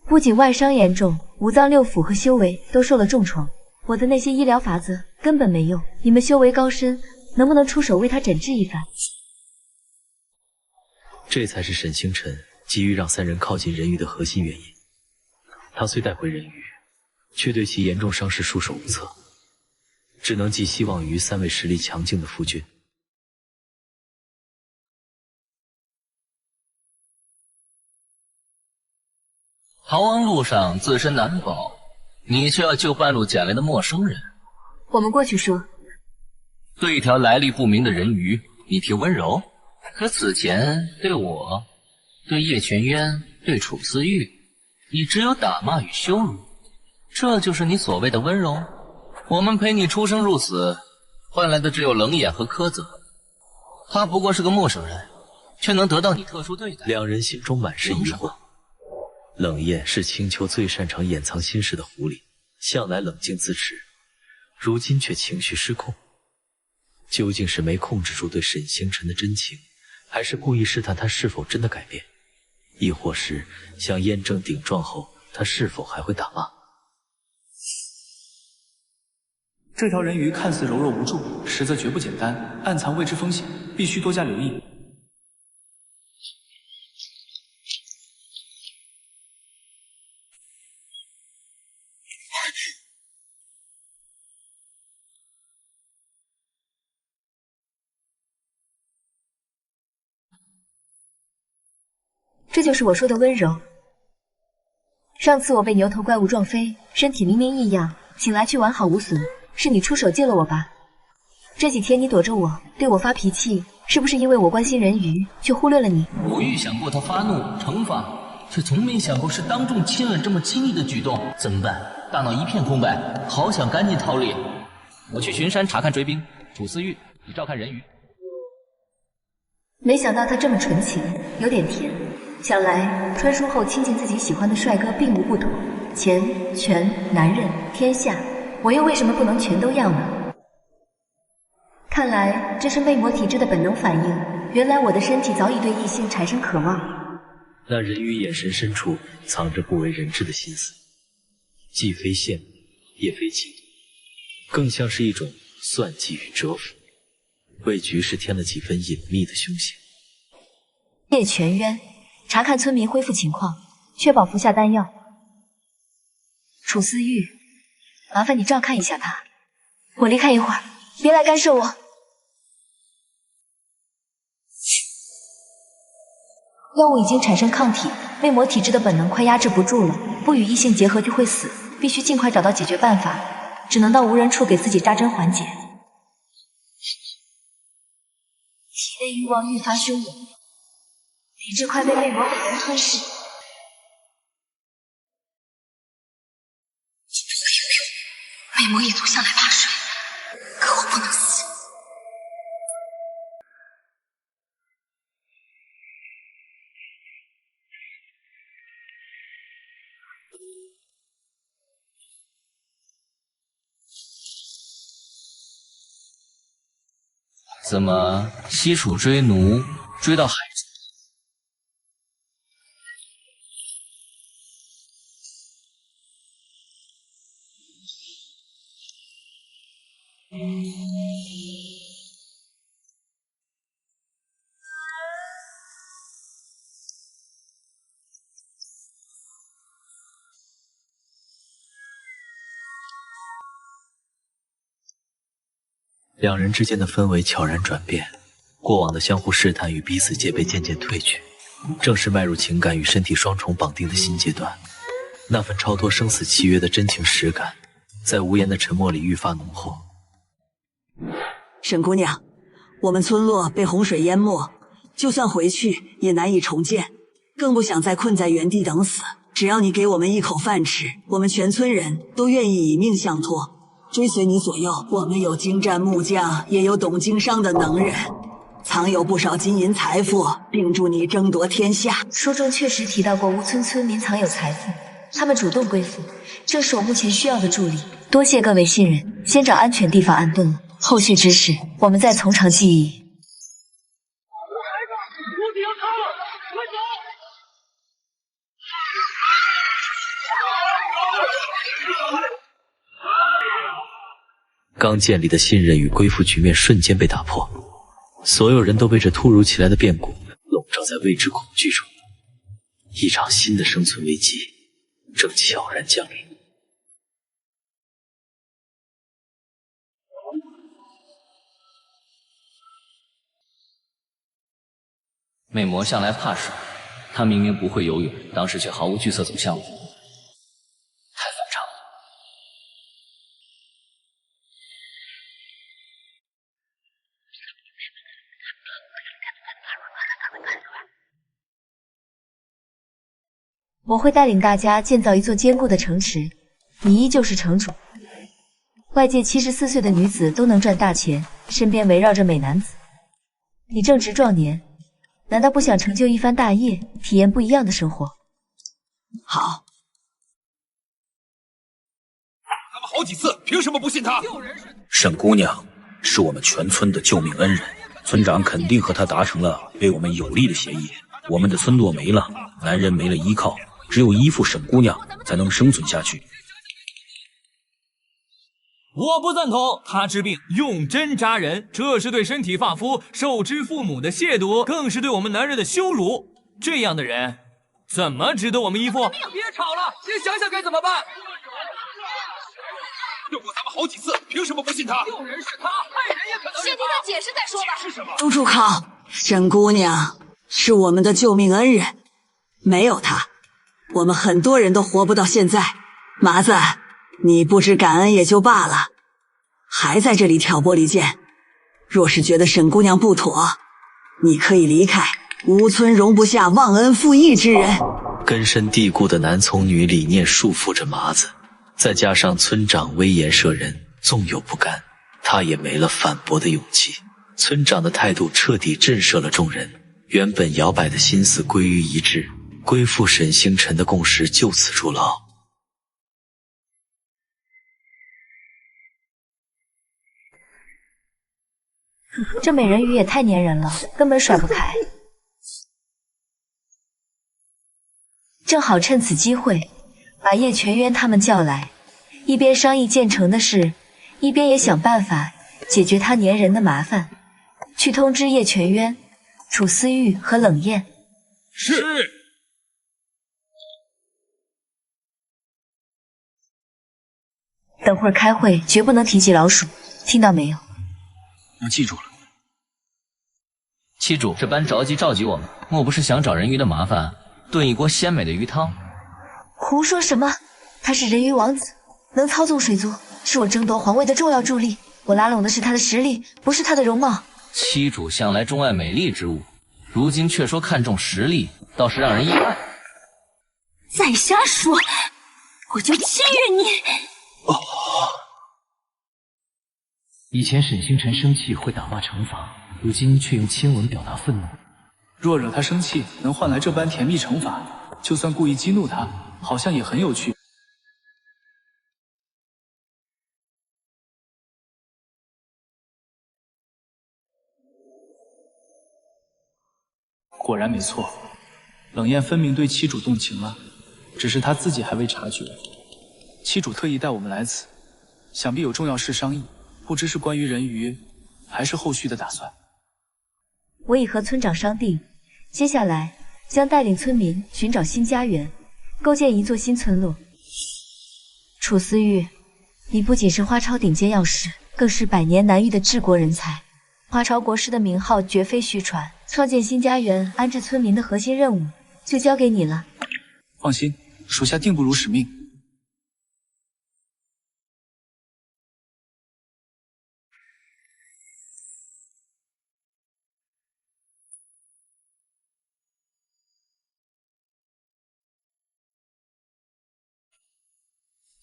不仅外伤严重，五脏六腑和修为都受了重创。我的那些医疗法子根本没用，你们修为高深，能不能出手为他诊治一番？
这才是沈星辰急于让3人靠近人鱼的核心原因。他虽带回人鱼，却对其严重伤势束手无策，只能寄希望于3位实力强劲的夫君。
逃亡路上自身难保，你却要救半路捡来的陌生人。
我们过去说。
对一条来历不明的人鱼，你提温柔，可此前对我、对叶全渊、对楚思玉，你只有打骂与羞辱，这就是你所谓的温柔？我们陪你出生入死，换来的只有冷眼和苛责。他不过是个陌生人，却能得到你特殊对待。
两人心中满是疑惑。冷艳是青丘最擅长掩藏心事的狐狸，向来冷静自持，如今却情绪失控。究竟是没控制住对沈星辰的真情，还是故意试探他是否真的改变？亦或是向燕正顶撞后，他是否还会打骂？
这条人鱼看似柔弱无助，实则绝不简单，暗藏未知风险，必须多加留意。
这就是我说的温柔。上次我被牛头怪物撞飞，身体明明异样，醒来却完好无损，是你出手救了我吧？这几天你躲着我，对我发脾气，是不是因为我关心人鱼，却忽略了你？
我预想过他发怒惩罚，却从没想过是当众亲吻这么亲密的举动。怎么办？大脑一片空白，好想赶紧逃离。我去巡山查看追兵，楚思玉，你照看人鱼。
没想到他这么纯情，有点甜。想来穿书后亲近自己喜欢的帅哥并无不妥，钱、权、男人、天下，我又为什么不能全都要呢？看来这是魅魔体质的本能反应，原来我的身体早已对异性产生渴望。
那人鱼眼神深处藏着不为人知的心思，既非羡慕，也非嫉妒，更像是一种算计与折服，为局势添了几分隐秘的凶险。
叶全渊，查看村民恢复情况，确保服下丹药。楚思玉，麻烦你照看一下他，我离开一会儿，别来干涉我。药物已经产生抗体，魅魔体质的本能快压制不住了，不与异性结合就会死，必须尽快找到解决办法，只能到无人处给自己扎针缓解。体内欲望愈发汹涌，理智快被魅魔本能吞噬。魅魔一族向来怕水，可我不能死。
怎么西楚追奴追到海中？
两人之间的氛围悄然转变，过往的相互试探与彼此戒备渐渐褪去，正是迈入情感与身体双重绑定的新阶段。那份超脱生死契约的真情实感，在无言的沉默里愈发浓厚。
沈姑娘，我们村落被洪水淹没，就算回去也难以重建，更不想再困在原地等死。只要你给我们一口饭吃，我们全村人都愿意以命相托。追随你左右，我们有精湛木匠，也有懂经商的能人，藏有不少金银财富，并助你争夺天下。
书中确实提到过吴村村民藏有财富，他们主动归附，正是我目前需要的助力。多谢各位信任，先找安全地方安顿了，后续之事我们再从长计议。
屋顶要塌了，快走！
刚建立的信任与归附局面瞬间被打破，所有人都被这突如其来的变故笼罩在未知恐惧中，一场新的生存危机正悄然降临。
魅魔向来怕水，他明明不会游泳，当时却毫无惧色走向我，太反常了。
我会带领大家建造一座坚固的城池，你依旧是城主。外界74岁的女子都能赚大钱，身边围绕着美男子。你正值壮年，难道不想成就一番大业，体验不一样的生活？
好。
咱们好几次，凭什么不信他？
沈姑娘是我们全村的救命恩人，村长肯定和她达成了对我们有利的协议。我们的村落没了，男人没了依靠，只有依附沈姑娘才能生存下去。
我不赞同，他治病用针扎人，这是对身体发肤受之父母的亵渎，更是对我们男人的羞辱。这样的人怎么值得我们依附？
别吵了，先想想该怎么办。救过咱们好几次，凭什么不信他？救人是他，害人也可能。
先听他解释再说吧。
是什么？
都住口！沈姑娘是我们的救命恩人，没有她，我们很多人都活不到现在。麻子，你不知感恩也就罢了，还在这里挑拨离间。若是觉得沈姑娘不妥，你可以离开。吾村容不下忘恩负义之人。
根深蒂固的男从女理念束缚着麻子，再加上村长威严慑人，纵有不甘，他也没了反驳的勇气。村长的态度彻底震慑了众人，原本摇摆的心思归于一致，归附沈星辰的共识就此筑牢。
这美人鱼也太粘人了，根本甩不开。正好趁此机会，把叶全渊他们叫来，一边商议建成的事，一边也想办法解决他粘人的麻烦。去通知叶全渊、楚思玉和冷艳。
是。
等会儿开会绝不能提及老鼠，听到没有？
我记住了。
七主这般着急召集我们，莫不是想找人鱼的麻烦，炖一锅鲜美的鱼汤？
胡说什么？他是人鱼王子，能操纵水族，是我争夺皇位的重要助力。我拉拢的是他的实力，不是他的容貌。
七主向来钟爱美丽之物，如今却说看重实力，倒是让人意外。
再瞎说，我就侵略你！
以前沈星辰生气会打骂惩罚，如今却用亲吻表达愤怒。
若惹他生气，能换来这般甜蜜惩罚，就算故意激怒他，好像也很有趣。果然没错，冷艳分明对七主动情了，只是他自己还未察觉。七主特意带我们来此，想必有重要事商议，不知是关于人鱼，还是后续的打算。
我已和村长商定，接下来将带领村民寻找新家园，构建一座新村落。楚思玉，你不仅是花超顶尖药师，更是百年难遇的治国人才。花超国师的名号绝非虚传，创建新家园、安置村民的核心任务就交给你了。
放心，属下定不辱使命。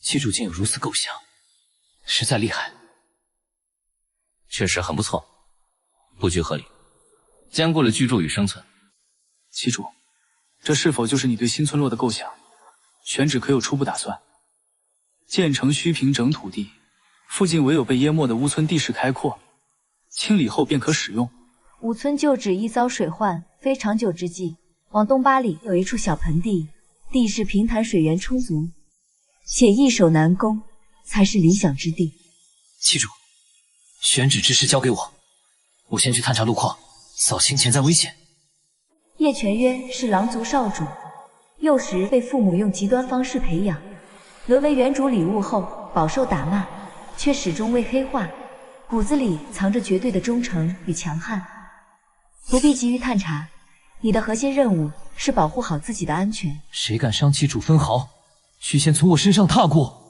七主竟有如此构想，实在厉害。确实很不错，布局合理，兼顾了居住与生存。
七主，这是否就是你对新村落的构想？选址可有初步打算？建成需平整土地，附近唯有被淹没的乌村地势开阔，清理后便可使用。
五村旧址易遭水患，非长久之计。往东8里有一处小盆地，地势平坦，水源充足，且易守难攻，才是理想之地。
七主，选址之事交给我，我先去探查路况，扫清潜在危险。
叶全渊是狼族少主，幼时被父母用极端方式培养，沦为原主礼物后饱受打骂，却始终未黑化，骨子里藏着绝对的忠诚与强悍。不必急于探查，你的核心任务是保护好自己的安全。
谁敢伤七主分毫，须先从我身上踏过。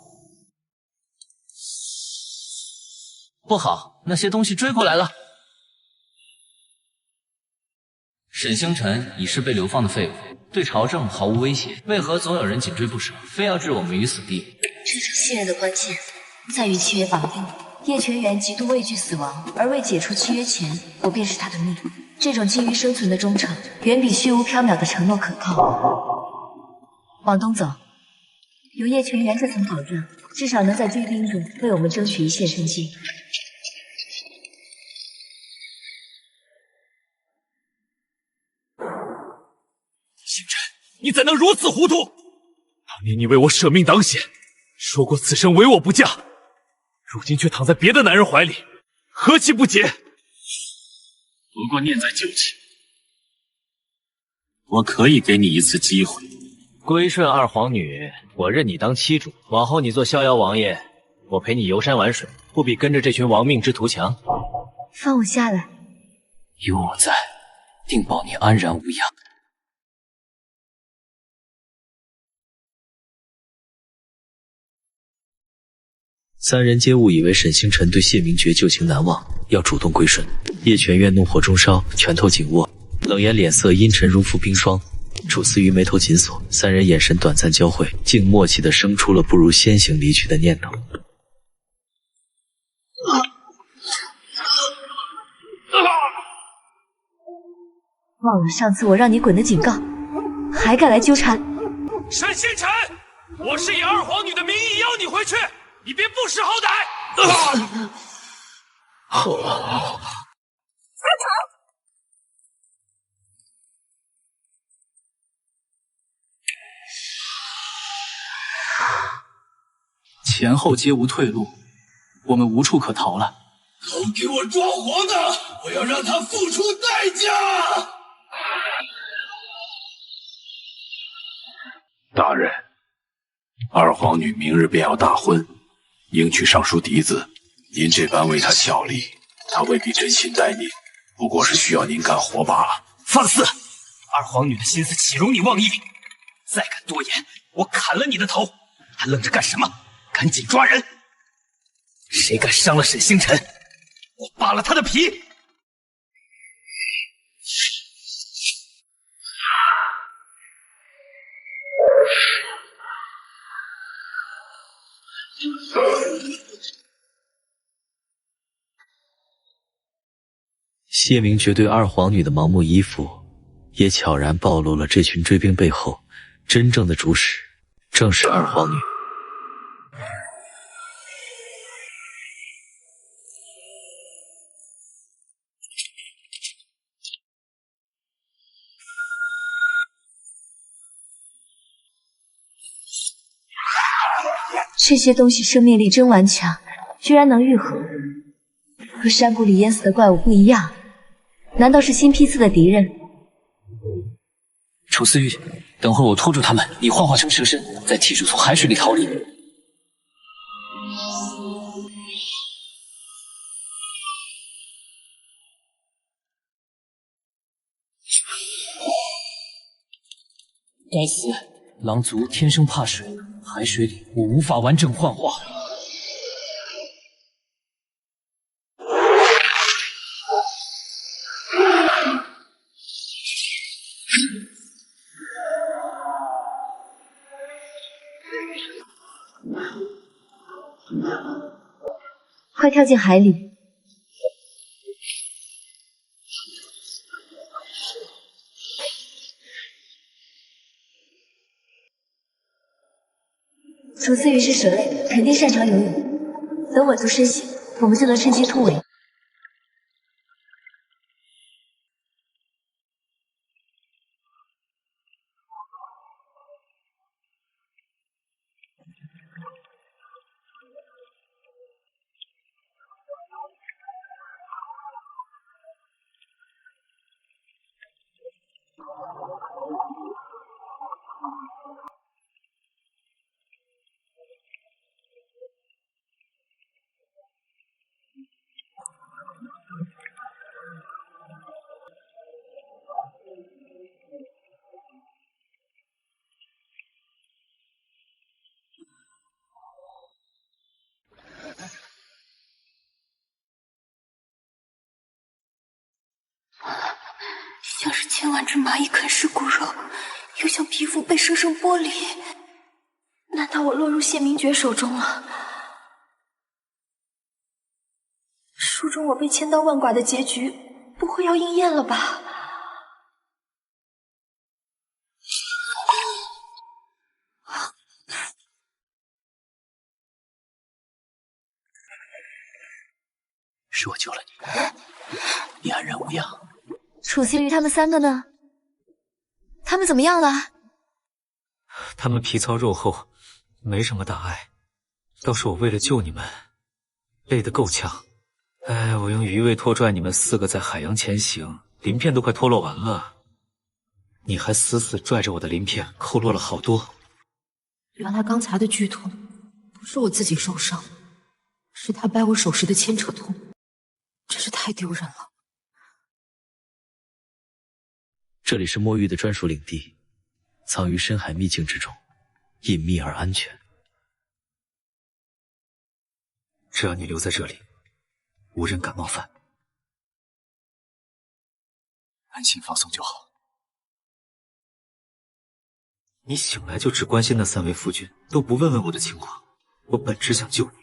不好，那些东西追过来了。沈星辰已是被流放的废物，对朝政毫无威胁，为何总有人紧追不舍，非要置我们于死地？
这场信任的关键，在与契约绑定，叶全缘极度畏惧死亡，而未解除契约前，我便是他的命。这种基于生存的忠诚，远比虚无缥缈的承诺可靠。往东走，有叶全缘这层保障，至少能在追兵中为我们争取一线生机。
星辰，你怎能如此糊涂？当年你为我舍命挡险，说过此生唯我不嫁，如今却躺在别的男人怀里，何其不解！
不过念在旧情，我可以给你一次机会。
归顺二皇女，我认你当妻主，往后你做逍遥王爷，我陪你游山玩水，不比跟着这群亡命之徒强。
放我下来，
有我在，定保你安然无恙。
三人皆误以为沈星辰对谢明觉旧情难忘，要主动归顺。叶全渊怒火中烧，拳头紧握，冷颜脸色阴沉如赴冰霜。楚思瑜眉头紧锁，三人眼神短暂交汇，竟默契地生出了不如先行离去的念头。
忘了上次我让你滚的警告，还敢来纠缠？
沈星辰，我是以二皇女的名义邀你回去，你别不识好歹！
前后皆无退路，我们无处可逃了。
都给我抓活的！我要让他付出代价！
大人，二皇女明日便要大婚，应娶尚书嫡子。您这般为她效力，她未必真心待您，不过是需要您干活罢了。
放肆！二皇女的心思岂容你妄议？再敢多言，我砍了你的头！还愣着干什么？赶紧抓人！谁敢伤了沈星辰，我扒了他的皮！
谢明觉对二皇女的盲目依附，也悄然暴露了这群追兵背后真正的主使，正是二皇女。
这些东西生命力真顽强，居然能愈合。和山谷里淹死的怪物不一样，难道是新批次的敌人？
楚思玉，等会儿我拖住他们，你幻化成蛇身，再替主从海水里逃离。该死！狼族天生怕水，海水里我无法完整幻化。
快跳进海里！楚思瑜是蛇类，肯定擅长游泳。等稳住身形，我们就能趁机突围。
像是千万只蚂蚁啃食骨肉，又像皮肤被生生剥离。难道我落入谢明觉手中了？
我被千刀万剐的结局不会要应验了吧？
是我救了你，你安然无恙。
楚思瑜他们3个呢？他们怎么样了？
他们皮糙肉厚，没什么大碍。倒是我为了救你们，累得够呛。哎，我用鱼尾拖拽你们4个在海洋前行，鳞片都快脱落完了，你还死死拽着我的鳞片，扣落了好多。
原来刚才的剧痛不是我自己受伤，是他掰我手时的牵扯痛，真是太丢人了。
这里是墨玉的专属领地，藏于深海秘境之中，隐秘而安全。
只要你留在这里，无人敢冒犯。
安心放松就好。
你醒来就只关心那3位夫君，都不问问我的情况。我本只想救你，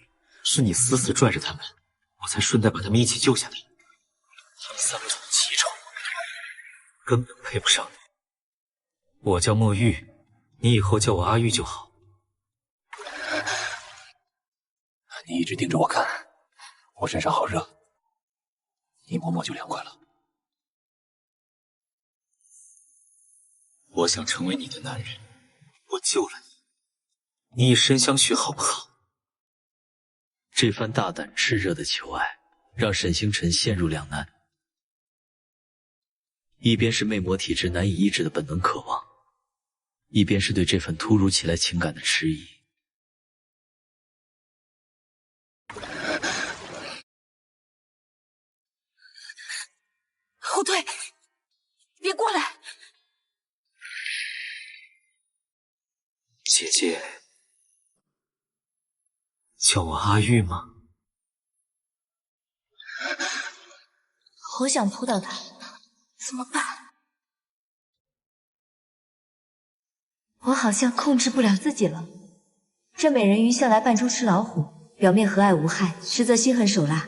是你死死拽着他们，我才顺带把他们一起救下来。他们3个长得奇丑，根本配不上你。我叫墨玉，你以后叫我阿玉就好。
你一直盯着我看，我身上好热，你摸摸就凉快了。
我想成为你的男人，我救了你，你以身相许好不好？
这番大胆炽热的求爱，让沈星辰陷入两难。一边是魅魔体质难以抑制的本能渴望，一边是对这份突如其来情感的迟疑。
后退，别过来！
姐姐，叫我阿玉吗？
好想扑到他，怎么办？我好像控制不了自己了。这美人鱼向来扮猪吃老虎，表面和蔼无害，实则心狠手辣，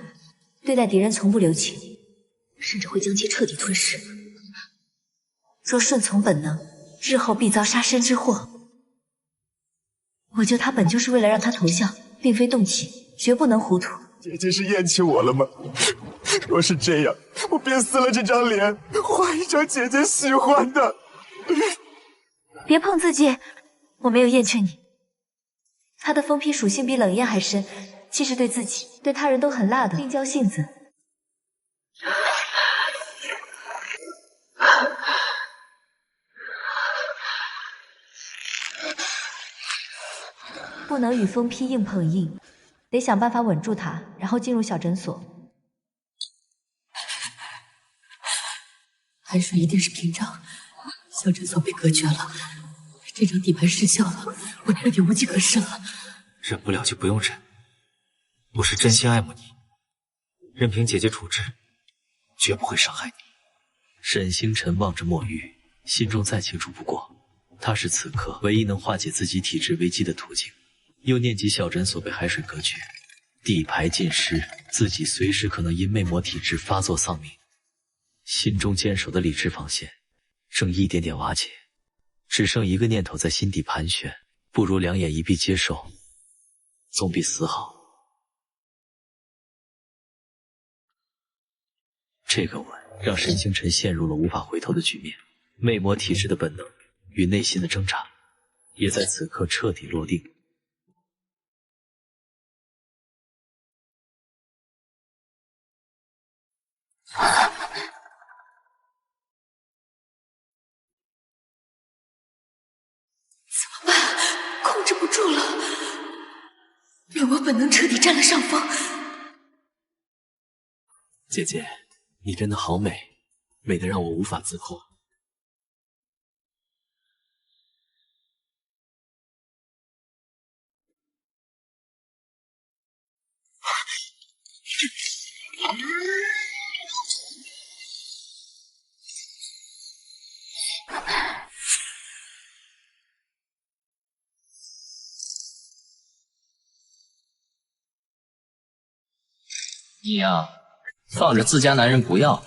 对待敌人从不留情，甚至会将其彻底吞噬。若顺从本能，日后必遭杀身之祸。我救他本就是为了让他投降，并非动情，绝不能糊涂。
姐姐是厌弃我了吗？若是这样，我便撕了这张脸，换一张姐姐喜欢的。
别碰自己，我没有厌倦你。他的疯批属性比冷艳还深，既是对自己，对他人都很辣的病娇性子。不能与疯批硬碰硬，得想办法稳住他，然后进入小诊所。
寒水一定是屏障，小诊所被隔绝了，这张底盘失效了，我差点无计可施了。
忍不了就不用忍，我是真心爱慕你，任凭姐姐处置，绝不会伤害你。
沈星辰望着墨玉，心中再清楚不过，他是此刻唯一能化解自己体质危机的途径。又念及小诊所被海水隔绝，底牌尽失，自己随时可能因魅魔体质发作丧命，心中坚守的理智防线正一点点瓦解，只剩一个念头在心底盘旋，不如两眼一闭接受，总比死好。这个吻让沈星辰陷入了无法回头的局面，魅魔体质的本能与内心的挣扎也在此刻彻底落定。
怎么办？控制不住了，魅魔本能彻底占了上风。
姐姐，你真的好美，美得让我无法自控。
你呀，放着自家男人不要，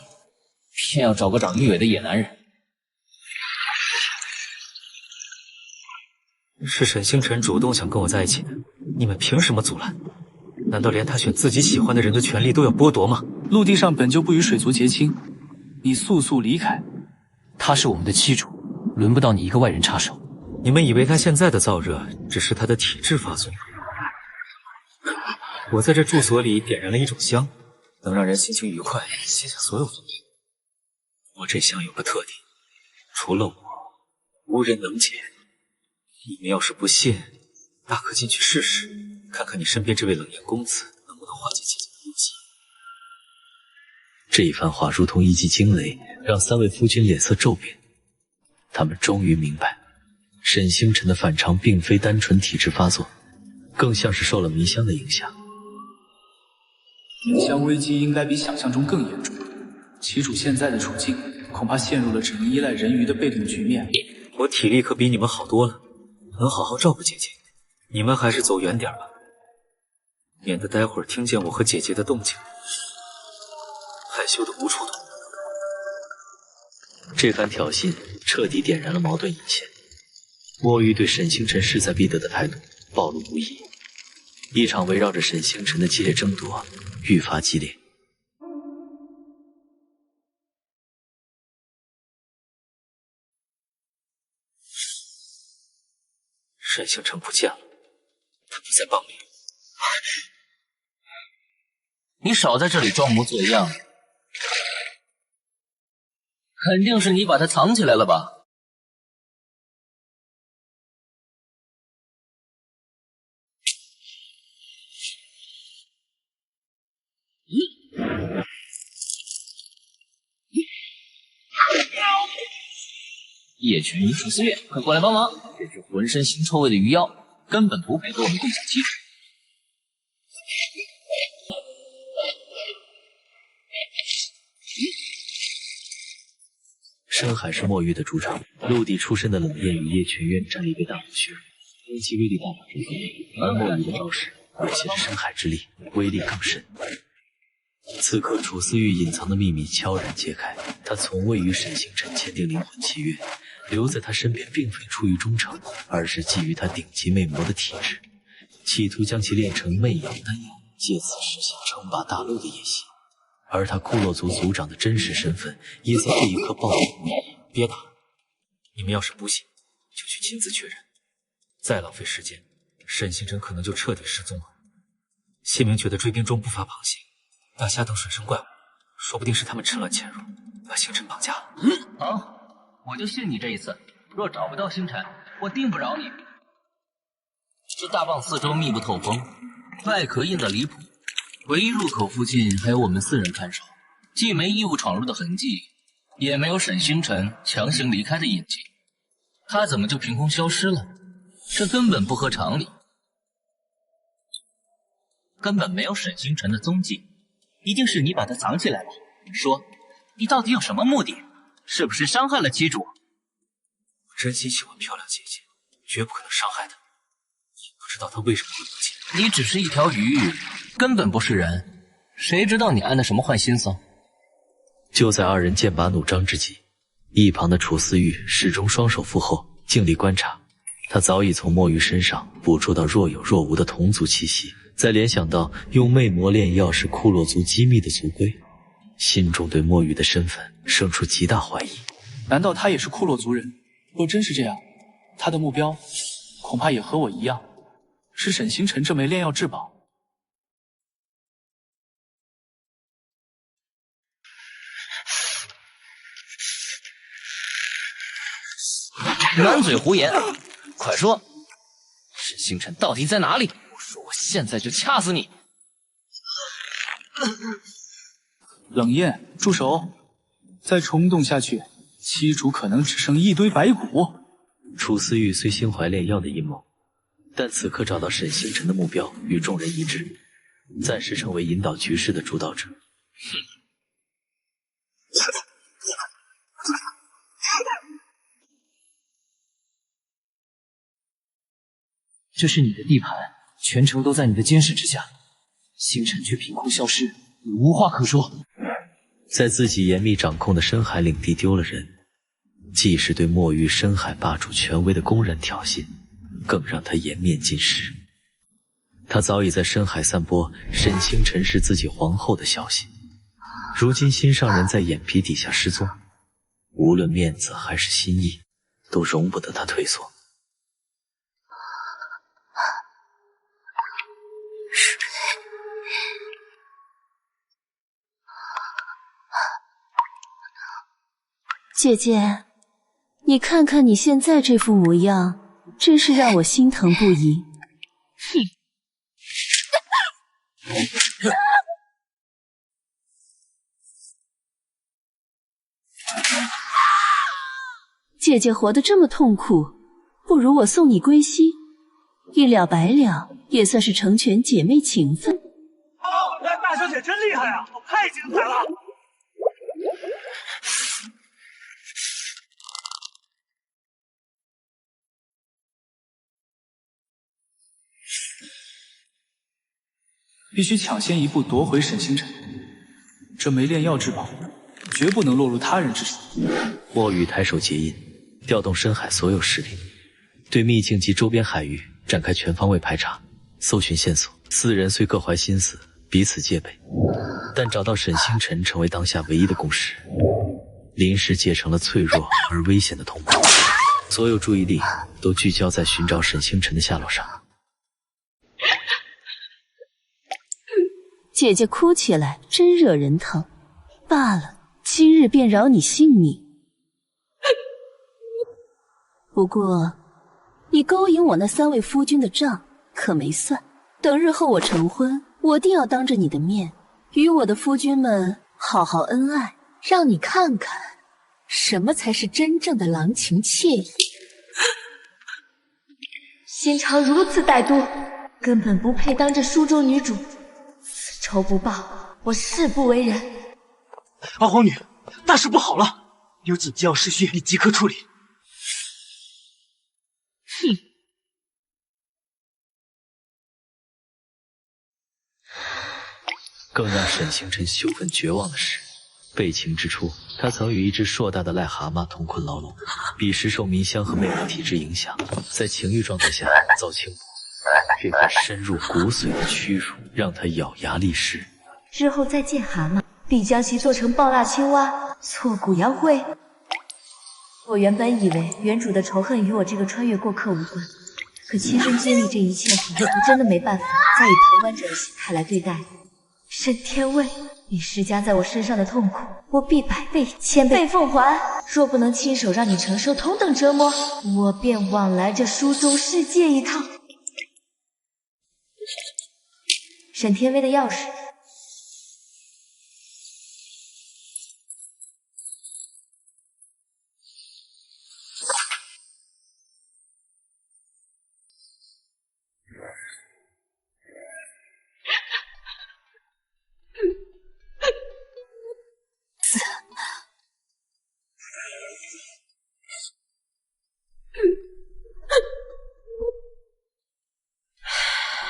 偏要找个长鱼尾的野男人。
是沈星辰主动想跟我在一起的，你们凭什么阻拦？难道连他选自己喜欢的人的权利都要剥夺吗？
陆地上本就不与水族结亲，你速速离开。她是我们的妻主，轮不到你一个外人插手。
你们以为他现在的燥热只是他的体质发作？我在这住所里点燃了一种香，能让人心情愉快，卸下所有负担。我这香有个特点，除了我，无人能解。你们要是不信，大可进去试试，看看你身边这位冷艳公子能不能化解姐姐的怒气。这一番话如同一记惊雷，让三位夫君脸色骤变。他们终于明白，沈星辰的反常并非单纯体质发作，更像是受了迷香的影响。
迷香危机应该比想象中更严重，旗主现在的处境恐怕陷入了只能依赖人鱼的被动局面。
我体力可比你们好多了，能好好照顾姐姐。你们还是走远点吧，免得待会儿听见我和姐姐的动静，害羞的无处躲。这番挑衅彻底点燃了矛盾引线，墨玉对沈星辰势在必得的态度暴露无遗，一场围绕着沈星辰的激烈争夺愈发激烈。沈星辰不见了，他不在蚌里。
你少在这里装模作样，肯定是你把他藏起来了吧？叶群鱼楚思月，快过来帮忙！这只浑身腥臭味的鱼妖，根本不配和我们共享基础。
深海是墨玉的主场，陆地出身的冷艳与叶群渊战力被大幅削弱，攻击威力大打折扣，而墨玉的招式而且是深海之力，威力更甚。此刻楚思玉隐藏的秘密悄然揭开，他从未与沈星辰签订灵魂契约，留在他身边并非出于忠诚，而是基于他顶级魅魔的体质，企图将其炼成魅阳丹药，借此实现称霸大陆的野心。而他库洛族族长的真实身份也在这一刻暴露无遗。别打了，你们要是不信，就去亲自确认。再浪费时间，沈星辰可能就彻底失踪了。谢明觉得追兵中不乏螃蟹，大虾等水生怪物，说不定是他们趁乱潜入，把星辰绑架了。
好，我就信你这一次。若找不到星辰，我定不饶你。这大蚌四周密不透风，外壳硬得离谱。唯一入口附近还有我们4人看守，既没异物闯入的痕迹，也没有沈星辰强行离开的印记。他怎么就凭空消失了？这根本不合常理。根本没有沈星辰的踪迹，一定是你把他藏起来了。说，你到底有什么目的？是不是伤害了旗主？
我真心喜欢漂亮姐姐，绝不可能伤害她。也不知道她为什么会不见。
你只是一条鱼，根本不是人，谁知道你安的什么坏心思？
就在二人剑拔弩张之际，一旁的楚思玉始终双手负后，静力观察。他早已从墨玉身上捕捉到若有若无的同族气息，再联想到用魅魔炼药是库洛族机密的族规，心中对墨玉的身份生出极大怀疑。
难道他也是库洛族人？若真是这样，他的目标恐怕也和我一样，是沈星辰这枚炼药至宝。
满嘴胡言，快说，沈星辰到底在哪里？我说我现在就掐死你！
冷艳，住手！再冲动下去，七主可能只剩一堆白骨。
楚思玉虽心怀炼药的阴谋，但此刻找到沈星辰的目标与众人一致，暂时成为引导局势的主导者。
这是你的地盘，全程都在你的监视之下，星辰却凭空消失，你无话可说。
在自己严密掌控的深海领地丢了人，既是对墨玉深海霸主权威的公然挑衅，更让他颜面尽失。他早已在深海散播沈星辰是自己皇后的消息，如今心上人在眼皮底下失踪，无论面子还是心意，都容不得他退缩。
姐姐，你看看你现在这副模样，真是让我心疼不已。哼！姐姐活得这么痛苦，不如我送你归西，一了百了，也算是成全姐妹情分。
大小姐真厉害啊，太精彩了！
必须抢先一步夺回沈星辰，这枚炼药之宝绝不能落入他人之手。
墨玉抬手结印，调动深海所有势力，对秘境及周边海域展开全方位排查，搜寻线索。四人虽各怀心思，彼此戒备，但找到沈星辰成为当下唯一的共识，临时结成了脆弱而危险的同盟，所有注意力都聚焦在寻找沈星辰的下落上。
姐姐哭起来真惹人疼，罢了，今日便饶你性命。不过，你勾引我那3位夫君的账可没算，等日后我成婚，我定要当着你的面，与我的夫君们好好恩爱，让你看看什么才是真正的郎情妾意。
心肠如此歹毒，根本不配当这书中女主。此仇不报，我誓不为人。
二皇女，大事不好了，有紧急要事需你即刻处理。
哼！
更让沈星辰羞愤绝望的是，被擒之初，他曾与一只硕大的癞蛤蟆同困牢笼，彼时受迷香和魅力体质影响，在情欲状态下遭轻薄。这份深入骨髓的屈辱，让他咬牙立誓。
之后再见蛤蟆，必将其做成爆辣青蛙，挫骨扬灰。我原本以为原主的仇恨与我这个穿越过客无关，可亲身经历这一切后，我真的没办法再以旁观者的心态来对待你。沈天卫，你施加在我身上的痛苦，我必100倍、1000倍奉还。若不能亲手让你承受同等折磨，我便枉来这书中世界一趟。沈天威的钥匙。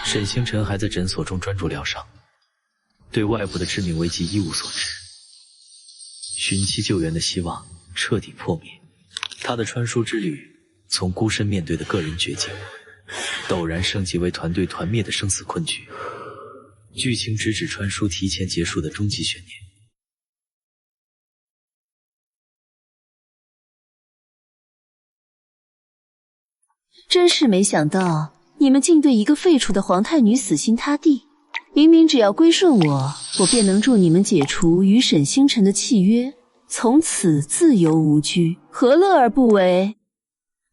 沈星辰还在诊所中专注疗伤，对外部的致命危机一无所知，寻期救援的希望彻底破灭。他的穿书之旅从孤身面对的个人绝境，陡然升级为团队团灭的生死困局。剧情直指穿书提前结束的终极悬念。
真是没想到，你们竟对一个废除的皇太女死心塌地。明明只要归顺我，我便能助你们解除与沈星辰的契约，从此自由无拘，何乐而不为？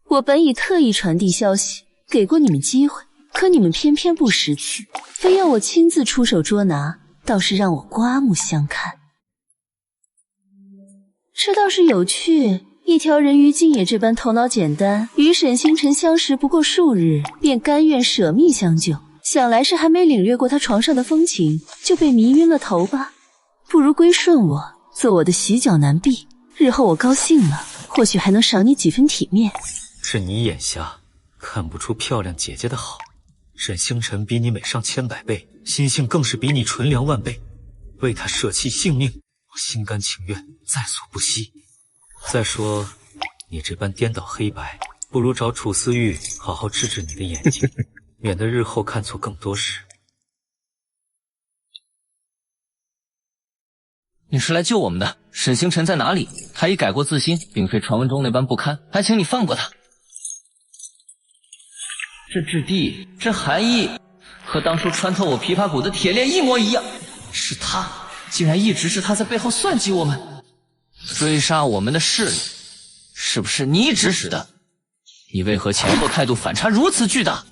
我本已特意传递消息，给过你们机会，可你们偏偏不识趣，非要我亲自出手捉拿，倒是让我刮目相看。这倒是有趣。一条人鱼竟也这般头脑简单，与沈星辰相识不过数日，便甘愿舍命相救，想来是还没领略过他床上的风情，就被迷晕了头吧。不如归顺我，做我的洗脚男婢，日后我高兴了，或许还能赏你几分体面。
是你眼瞎，看不出漂亮姐姐的好。沈星辰比你美上千百倍，心性更是比你纯良万倍，为他舍弃性命，我心甘情愿，在所不惜。再说，你这般颠倒黑白，不如找楚思玉好好治治你的眼睛，免得日后看错更多事。
你是来救我们的，沈星辰在哪里？他已改过自新，并非传闻中那般不堪，还请你放过他。这质地，这含义，和当初穿透我琵琶骨的铁链一模一样。是他，竟然一直是他在背后算计我们，追杀我们的势力，是不是你指使的？你为何前后态度反差如此巨大？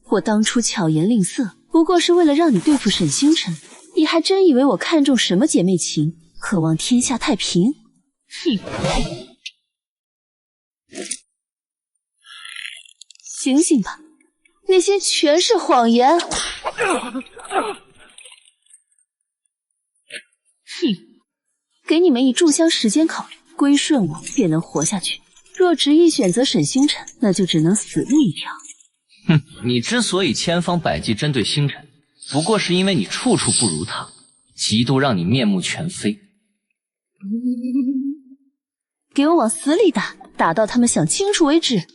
我当初巧言令色，不过是为了让你对付沈星辰。你还真以为我看重什么姐妹情，渴望天下太平？哼！醒醒吧，那些全是谎言。哼！给你们以炷香时间考虑，归顺我便能活下去。若执意选择沈星辰，那就只能死路一条。
哼！你之所以千方百计针对星辰，不过是因为你处处不如他，嫉妒让你面目全非。
给我往死里打，打到他们想清楚为止。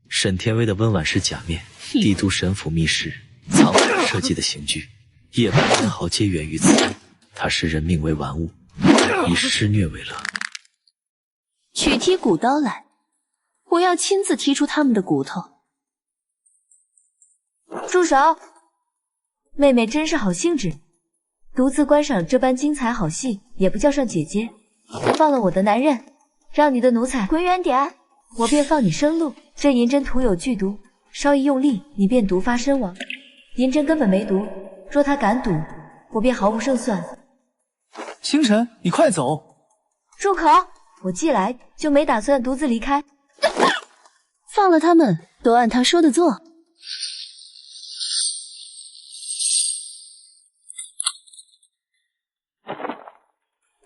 沈天威的温婉是假面，帝都神府密室，苍白设计的刑具，夜半分毫皆源于此。他视人命为玩物，以施虐为乐。
取提骨刀来，我要亲自剔出他们的骨头。
住手！妹妹真是好兴致，独自观赏这般精彩好戏，也不叫上姐姐。放了我的男人，让你的奴才滚远点，我便放你生路。这银针涂有剧毒，稍一用力，你便毒发身亡。银针根本没毒，若他敢赌，我便毫不胜算。
星辰，你快走！
住口！我既来就没打算独自离开。
放了他们，都按他说的做。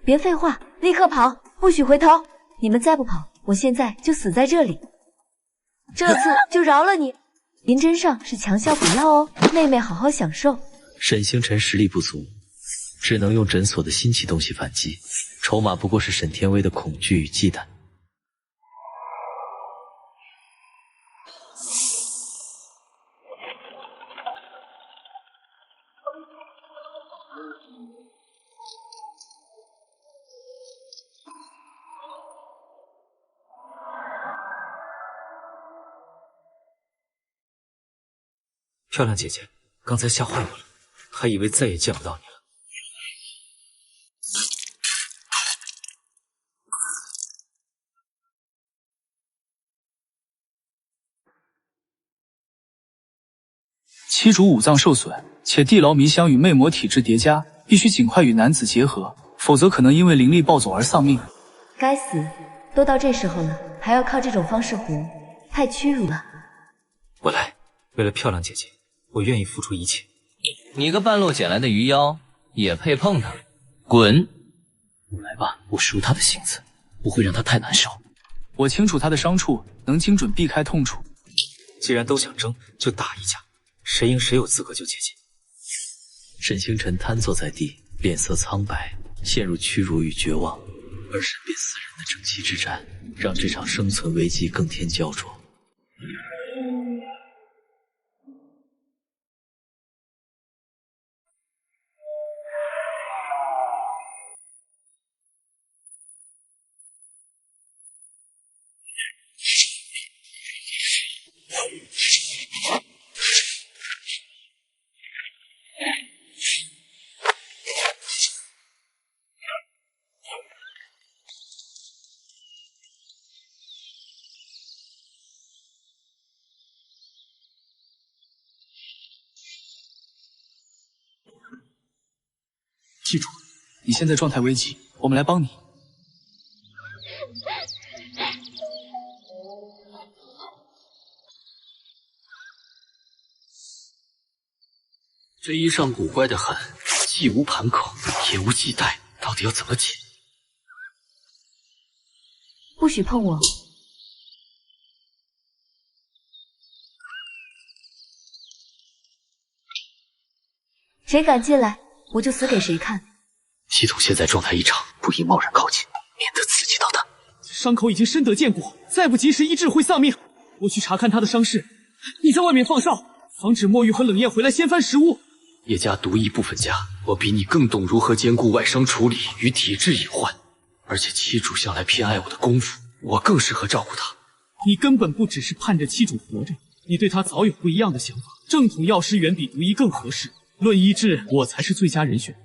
别废话，立刻跑，不许回头！你们再不跑，我现在就死在这里。这次就饶了你。银针上是强效补药哦，妹妹好好享受。
沈星辰实力不足，只能用诊所的新奇东西反击，筹码不过是沈天威的恐惧与忌惮。漂亮姐姐，刚才吓坏我了，还以为再也见不到你了。
七主五脏受损，且地牢迷香与魅魔体质叠加，必须尽快与男子结合，否则可能因为灵力暴走而丧命。
该死，都到这时候了，还要靠这种方式活，太屈辱了。
我来，为了漂亮姐姐，我愿意付出一切。
你个半路捡来的鱼妖，也配碰他？滚！
来吧，我熟他的性子，不会让他太难受。
我清楚他的伤处，能精准避开痛处。
既然都想争，就打一架，谁赢谁有资格救姐姐。沈星辰瘫坐在地，脸色苍白，陷入屈辱与绝望。而身边4人的争奇之战，让这场生存危机更添焦灼。
记住，你现在状态危急，我们来帮你。
这衣裳古怪的很，既无盘口，也无系带，到底要怎么解？
不许碰我！谁敢进来，我就死给谁看。
西土现在状态异常，不宜贸然靠近，免得刺激到他。
伤口已经深得见骨，再不及时医治会丧命。我去查看他的伤势，你在外面放哨，防止墨玉和冷艳回来掀翻食物。
叶家独一部分家，我比你更懂如何兼顾外伤处理与体质隐患。而且妻主向来偏爱我的功夫，我更适合照顾他。
你根本不只是盼着妻主活着，你对他早有不一样的想法。正统药师远比毒医更合适，论医治，我才是最佳人选。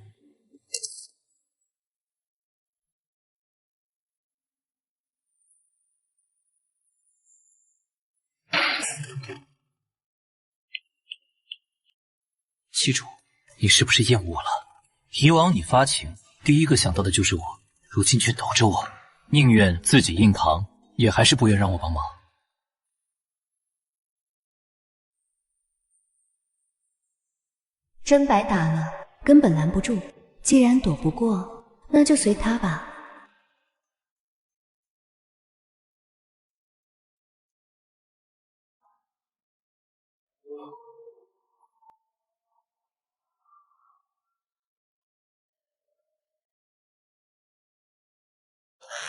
妻主，你是不是厌恶我了？以往你发情，第一个想到的就是我，如今却躲着我，宁愿自己硬扛，也还是不愿让我帮忙。
真白打了，根本拦不住。既然躲不过，那就随他吧。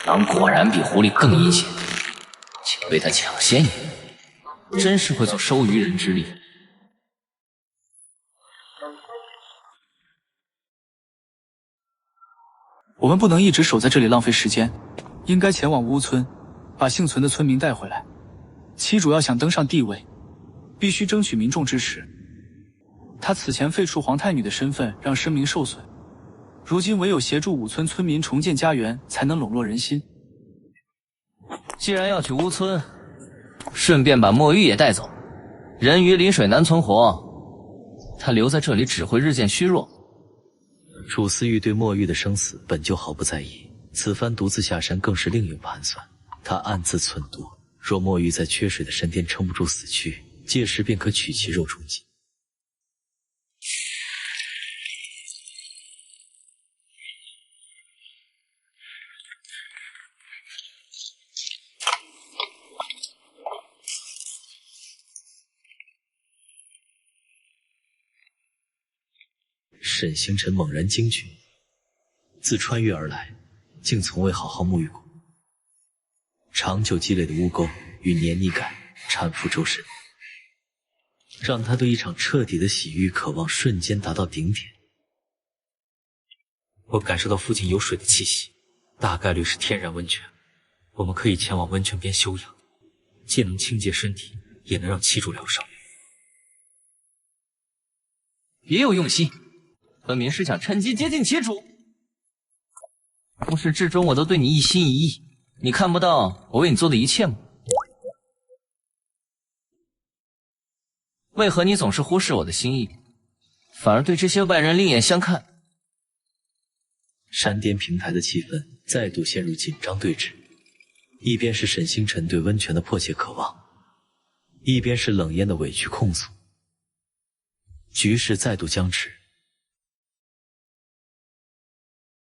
狼果然比狐狸更阴险，竟被他抢先一步，真是会做收渔人之力。
我们不能一直守在这里浪费时间，应该前往乌村，把幸存的村民带回来。妻主要想登上帝位，必须争取民众支持。他此前废黜皇太女的身份，让声名受损。如今唯有协助武村村民重建家园，才能笼络人心。
既然要去乌村，顺便把墨玉也带走。人鱼临水难存活，他留在这里只会日渐虚弱。
楚思玉对墨玉的生死本就毫不在意，此番独自下山更是另有盘算。他暗自忖度，若墨玉在缺水的山巅撑不住死去，届时便可取其肉充饥。沈星辰猛然惊觉，自穿越而来，竟从未好好沐浴过。长久积累的污垢与黏腻感缠附周身，让他对一场彻底的洗浴渴望瞬间达到顶点。我感受到附近有水的气息，大概率是天然温泉。我们可以前往温泉边休养，既能清洁身体，也能让妻主疗伤。
别有用心，分明是想趁机接近妻主。从始至终我都对你一心一意，你看不到我为你做的一切吗？为何你总是忽视我的心意，反而对这些外人另眼相看？
山巅平台的气氛再度陷入紧张对峙，一边是沈星辰对温泉的迫切渴望，一边是冷烟的委屈控诉，局势再度僵持。